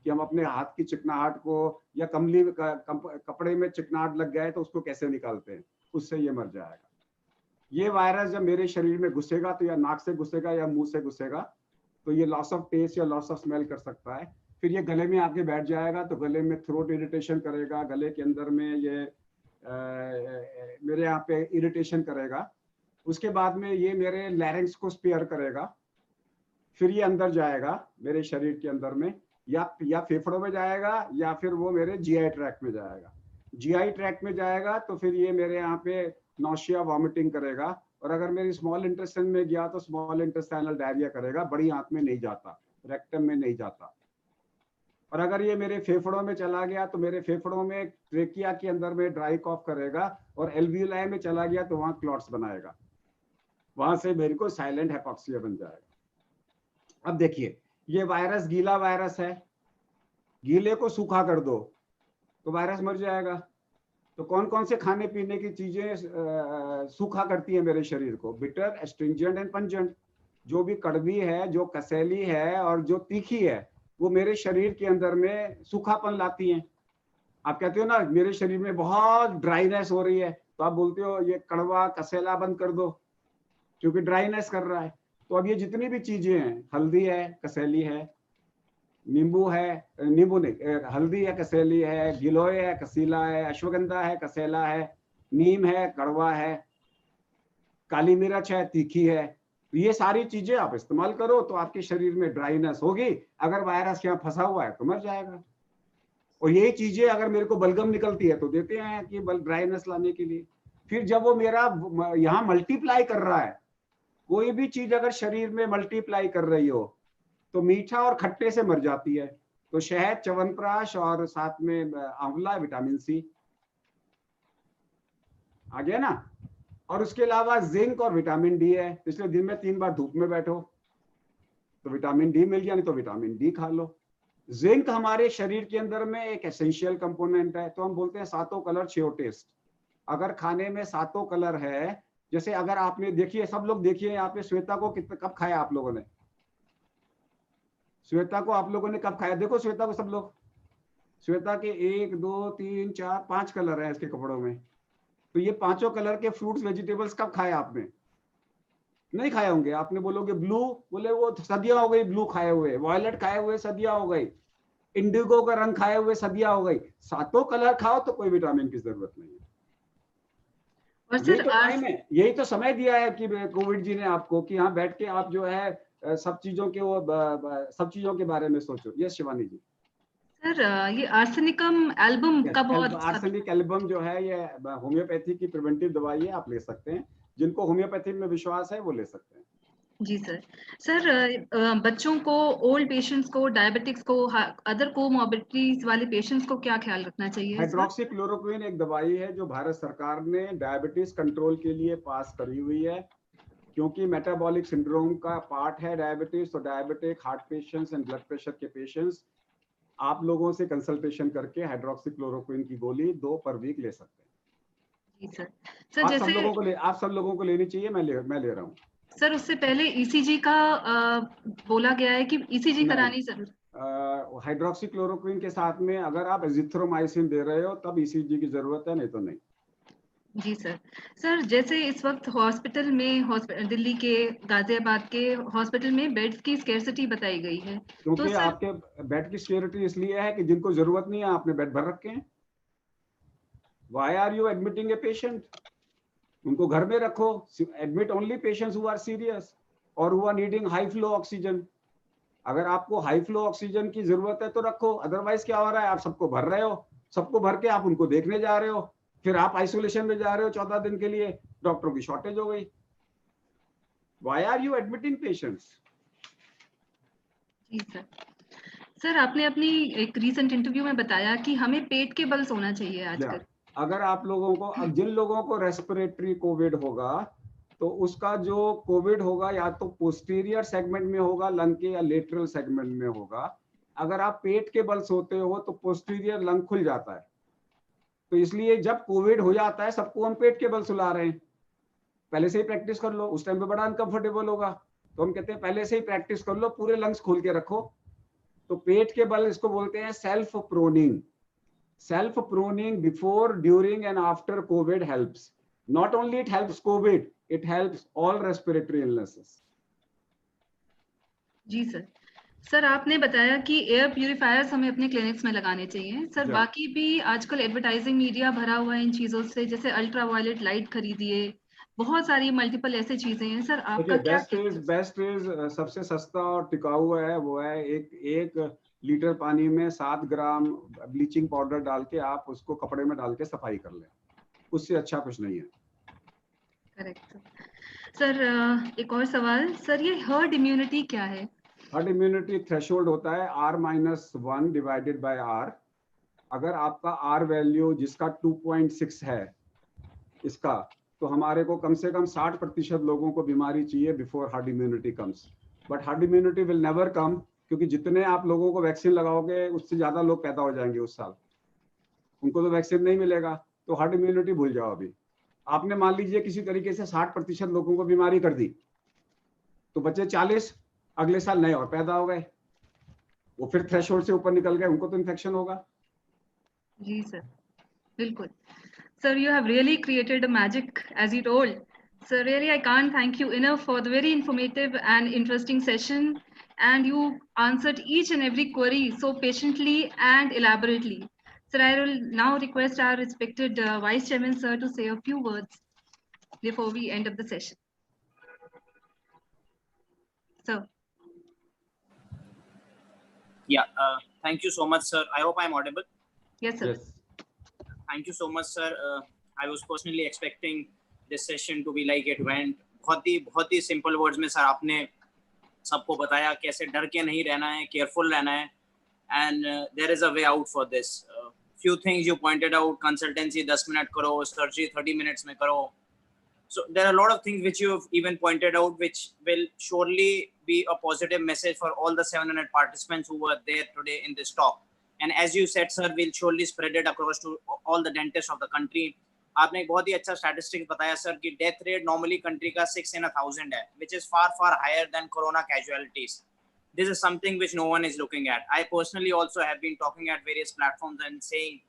Speaker 3: कि हम अपने हाथ की चिकनाहट को, या कपड़े में चिकनाहट लग गया है तो उसको कैसे निकालते हैं, उससे ये मर जाएगा। ये वायरस जब मेरे शरीर में घुसेगा तो या नाक से घुसेगा या मुंह से घुसेगा, तो ये लॉस ऑफ टेस्ट या लॉस ऑफ स्मेल कर सकता है। फिर ये गले में आके बैठ जाएगा तो गले में थ्रोट इरिटेशन करेगा, गले के अंदर में ये मेरे यहाँ पे इरिटेशन करेगा। उसके बाद में ये मेरे लैरिंक्स को स्पेयर करेगा। फिर ये अंदर जाएगा मेरे शरीर के अंदर में, या फेफड़ों में जाएगा, या फिर वो मेरे जीआई ट्रैक्ट में जाएगा। जीआई ट्रैक्ट में जाएगा तो फिर ये मेरे यहाँ पे नौशिया वॉमिटिंग करेगा। और अगर मेरी स्मॉल इंटेस्टाइन में गया तो स्मॉल इंटेस्टाइनल डायरिया करेगा। बड़ी आंत में नहीं जाता, रेक्टम में नहीं जाता। और अगर ये मेरे फेफड़ों में चला गया तो मेरे फेफड़ों में ट्रेकिया के अंदर में ड्राई कॉफ करेगा, और एल्वियोलाई में चला गया तो वहां क्लॉट्स बनाएगा। वहां से मेरे को साइलेंट हाइपोक्सिया बन जाएगा। अब देखिए, ये वायरस गीला वायरस है। गीले को सूखा कर दो तो वायरस मर जाएगा। तो कौन कौन से खाने पीने की चीजें सूखा करती है मेरे शरीर को? Bitter, astringent and pungent. जो भी कड़वी है, जो कसैली है और जो तीखी है, वो मेरे शरीर के अंदर में सूखापन लाती हैं। आप कहते हो ना मेरे शरीर में बहुत ड्राइनेस हो रही है, तो आप बोलते हो ये कड़वा कसेला बंद कर दो, क्योंकि ड्राइनेस कर रहा है। तो अब ये जितनी भी चीजें हैं, हल्दी है, कसैली है, नींबू है, नींबू नहीं, हल्दी है, कसेली है, गिलोय है, कसीला है, अश्वगंधा है, कसेला है, नीम है, कड़वा है, काली मिर्च है, तीखी है। तो ये सारी चीजें आप इस्तेमाल करो तो आपके शरीर में ड्राइनेस होगी। अगर वायरस यहाँ फंसा हुआ है तो मर जाएगा। और यही चीजें अगर मेरे को बलगम निकलती है तो देते हैं कि ड्राइनेस लाने के लिए। फिर जब वो मेरा यहाँ मल्टीप्लाई कर रहा है, कोई भी चीज अगर शरीर में मल्टीप्लाई कर रही हो तो मीठा और खट्टे से मर जाती है। तो शहद, च्यवनप्राश और साथ में आंवला, विटामिन सी आ गया ना। और उसके अलावा जिंक और विटामिन डी है, इसलिए दिन में 3 बार धूप में बैठो तो विटामिन डी मिल गया, नहीं तो विटामिन डी खा लो। जिंक हमारे शरीर के अंदर में एक एसेंशियल कंपोनेंट है। तो हम बोलते हैं 7 कलर 6 टेस्ट। अगर खाने में 7 कलर है, जैसे अगर आपने देखिए, सब लोग देखिए यहाँ पे, श्वेता को कब खाया आप लोगों ने? श्वेता को आप लोगों ने कब खाया? देखो श्वेता को सब लोग। श्वेता के 1 2 3 4 5 कलर है इसके कपड़ों में। तो ये 5 कलर के फ्रूट्स वेजिटेबल्स कब खाया आपने? नहीं खाए होंगे। आपने बोलोगे ब्लू, बोले वो सदियां हो गई ब्लू खाए हुए, वायलेट खाए हुए सदियां हो गई, इंडिगो का रंग खाए हुए सदियां हो गई। 7 कलर खाओ तो कोई विटामिन की जरूरत नहीं है।
Speaker 1: और
Speaker 3: यही
Speaker 1: सर
Speaker 3: तो टाइम है, यही तो समय दिया है कि कोविड जी ने आपको, कि यहाँ बैठ के आप जो है सब चीजों के बारे में सोचो। यस शिवानी जी।
Speaker 1: सर ये आर्सेनिकम एल्बम का बहुत
Speaker 3: आर्सेनिक एल्बम जो है ये होम्योपैथी की प्रिवेंटिव दवाई है, आप ले सकते हैं। जिनको होम्योपैथी में विश्वास है वो ले सकते हैं।
Speaker 1: जी सर। सर बच्चों को, ओल्ड पेशेंट्स को, डायबिटिक्स को, अदर कोमॉर्बिडिटीज वाले पेशेंट्स को क्या ख्याल रखना चाहिए?
Speaker 3: हाइड्रोक्सीक्लोरोक्विन एक दवाई है जो भारत सरकार ने डायबिटीज कंट्रोल के लिए पास करी हुई है, क्योंकि मेटाबॉलिक सिंड्रोम का पार्ट है डायबिटीज। तो diabetic, heart patients and blood pressure के पेशेंट्स आप लोगों से कंसल्टेशन करके हाइड्रोक्सीक्लोरोक्विन की गोली 2 पर वीक ले सकते हैं।
Speaker 1: जी सर। सर जैसे
Speaker 3: आप सब लोगों को लेनी चाहिए। मैं ले रहा हूँ।
Speaker 1: सर उससे पहले ईसीजी का बोला गया है कि ईसीजी करानी जरूर।
Speaker 3: हाइड्रोक्सीक्लोरोक्विन के साथ में अगर आप एजिथ्रोमाइसिन दे रहे हो तब ईसीजी की जरूरत है, नहीं तो नहीं।
Speaker 1: जी सर। सर जैसे इस वक्त हॉस्पिटल में, दिल्ली के, गाजियाबाद के हॉस्पिटल में बेड्स की स्कैर्सिटी बताई गई है।
Speaker 3: क्योंकि
Speaker 1: तो
Speaker 3: आपके बेड की स्कैर्सिटी इसलिए है कि जिनको जरूरत नहीं है आपने बेड भर रखे हैं। Why are you admitting a patient? उनको घर में रखो। Admit only patients who are serious और who are needing high flow oxygen. अगर आपको हाई फ्लो ऑक्सीजन की जरूरत है तो रखो, अदरवाइज क्या हो रहा है, आप सबको भर रहे हो, सबको भर के आप उनको देखने जा रहे हो, फिर आप आइसोलेशन में जा रहे हो 14 दिन के लिए, डॉक्टरों की शॉर्टेज हो गई। Why are you admitting patients?
Speaker 1: जी सर। सर आपने अपनी एक रीसेंट इंटरव्यू में बताया कि हमें पेट के बल सोना चाहिए आजकल।
Speaker 3: अगर आप लोगों को, अब जिन लोगों को रेस्पिरेटरी कोविड होगा तो उसका जो कोविड होगा या तो पोस्टीरियर सेगमेंट में होगा लंग के, या लेटरल सेगमेंट में होगा। अगर आप पेट के बल सोते हो तो पोस्टीरियर लंग खुल जाता है, तो इसलिए जब कोविड हो जाता है सबको हम पेट के बल सुला रहे हैं। पहले से ही प्रैक्टिस कर लो, उस टाइम पे बड़ा अनकंफर्टेबल होगा, तो हम कहते हैं पहले से ही प्रैक्टिस कर लो, पूरे लंग्स खोल के रखो। तो पेट के बल इसको बोलते हैं self proning. Self pruning before, during and after COVID helps. Not only it helps COVID, it helps all respiratory illnesses.
Speaker 1: Ji sir. Sir आपने बताया कि एयर प्यूरिफायर्स हमें अपने क्लिनिक्स में लगाने चाहिए। सर बाकी भी आजकल एडवर्टाइजिंग मीडिया भरा हुआ है इन चीजों से, जैसे अल्ट्रा वायलेट लाइट खरीदिए, बहुत सारी मल्टीपल ऐसे चीजें हैं। सर आपका क्या
Speaker 3: बेस्ट इज सबसे सस्ता और टिकाऊ है वो है एक लीटर पानी में 7 ग्राम ब्लीचिंग पाउडर डाल के आप उसको कपड़े में डाल के सफाई कर लें, उससे अच्छा कुछ नहीं है।
Speaker 1: Correct sir. एक और सवाल सर, ये हर्ड इम्यूनिटी क्या है?
Speaker 3: हर्ड इम्यूनिटी थ्रेशोल्ड होता है R-1 डिवाइडेड बाय R। अगर आपका R वैल्यू जिसका 2.6 है इसका, तो हमारे को कम से कम 60% लोगों को बीमारी चाहिए before herd immunity comes. But herd immunity will never come, क्योंकि जितने आप लोगों को वैक्सीन लगाओगे उससे ज्यादा लोग पैदा हो जाएंगे उस साल, उनको तो वैक्सीन नहीं मिलेगा। तो हर्ड इम्यूनिटी भूल जाओ। अभी आपने मान लीजिए किसी तरीके से 60% लोगों को बीमारी कर दी, तो बचे 40, अगले साल नए और पैदा हो गए, वो फिर थ्रेशोल्ड से ऊपर निकल गए, उनको तो इन्फेक्शन होगा।
Speaker 1: जी सर, बिल्कुल। Sir, you have really created a magic, as you told. Sir, really, I can't thank you enough for the very informative and interesting session. And you answered each and every query so patiently and elaborately. Sir, I will now request our respected Vice Chairman, sir, to say a few words before we end up the session. Sir.
Speaker 2: Yeah, thank you so much, sir. I hope I'm audible.
Speaker 1: Yes, sir.
Speaker 3: Yes.
Speaker 2: Thank you so much, sir. I was personally expecting this session to be like it went. बहुत ही simple words में sir आपने सबको बताया कैसे डर के नहीं रहना है, careful रहना है, and there is a way out for this. Few things you pointed out, consultancy 10 minute करो, surgery 30 minutes में करो. So there are a lot of things which you've even pointed out, which will surely be a positive message for all the 700 participants who were there today in this talk. And as you said, sir, we'll surely spread it across to all the dentists of the country. आपने एक बहुत ही अच्छा statistics बताया sir कि death rate normally country का 6 in 1,000 है, which is far higher than corona casualties. This is something which no one is looking at. I personally also have been talking at various platforms and saying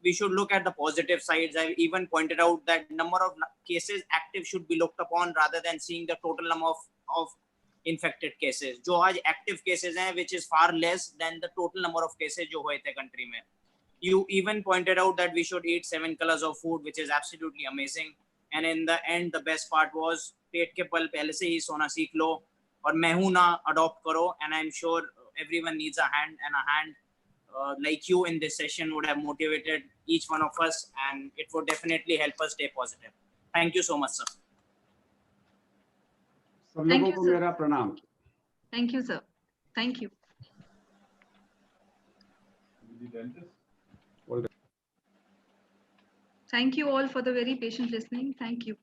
Speaker 2: we should look at the positive sides. I've even pointed out that number of cases active should be looked upon rather than seeing the total number of infected cases. जो आज active cases हैं, which is far less than the total number of cases जो हुए थे country में. You even pointed out that we should eat 7 colors of food, which is absolutely amazing. And in the end, the best part was पेट के पल पहले से ही सोना सीख लो और मैं हूं ना adopt करो. And I'm sure everyone needs a hand, and a hand like you in this session would have motivated each one of us, and it would definitely help us stay positive. Thank you so much, sir.
Speaker 3: सब लोगों को मेरा प्रणाम.
Speaker 1: Thank you, sir. Thank you. Thank you all for the very patient listening. Thank you.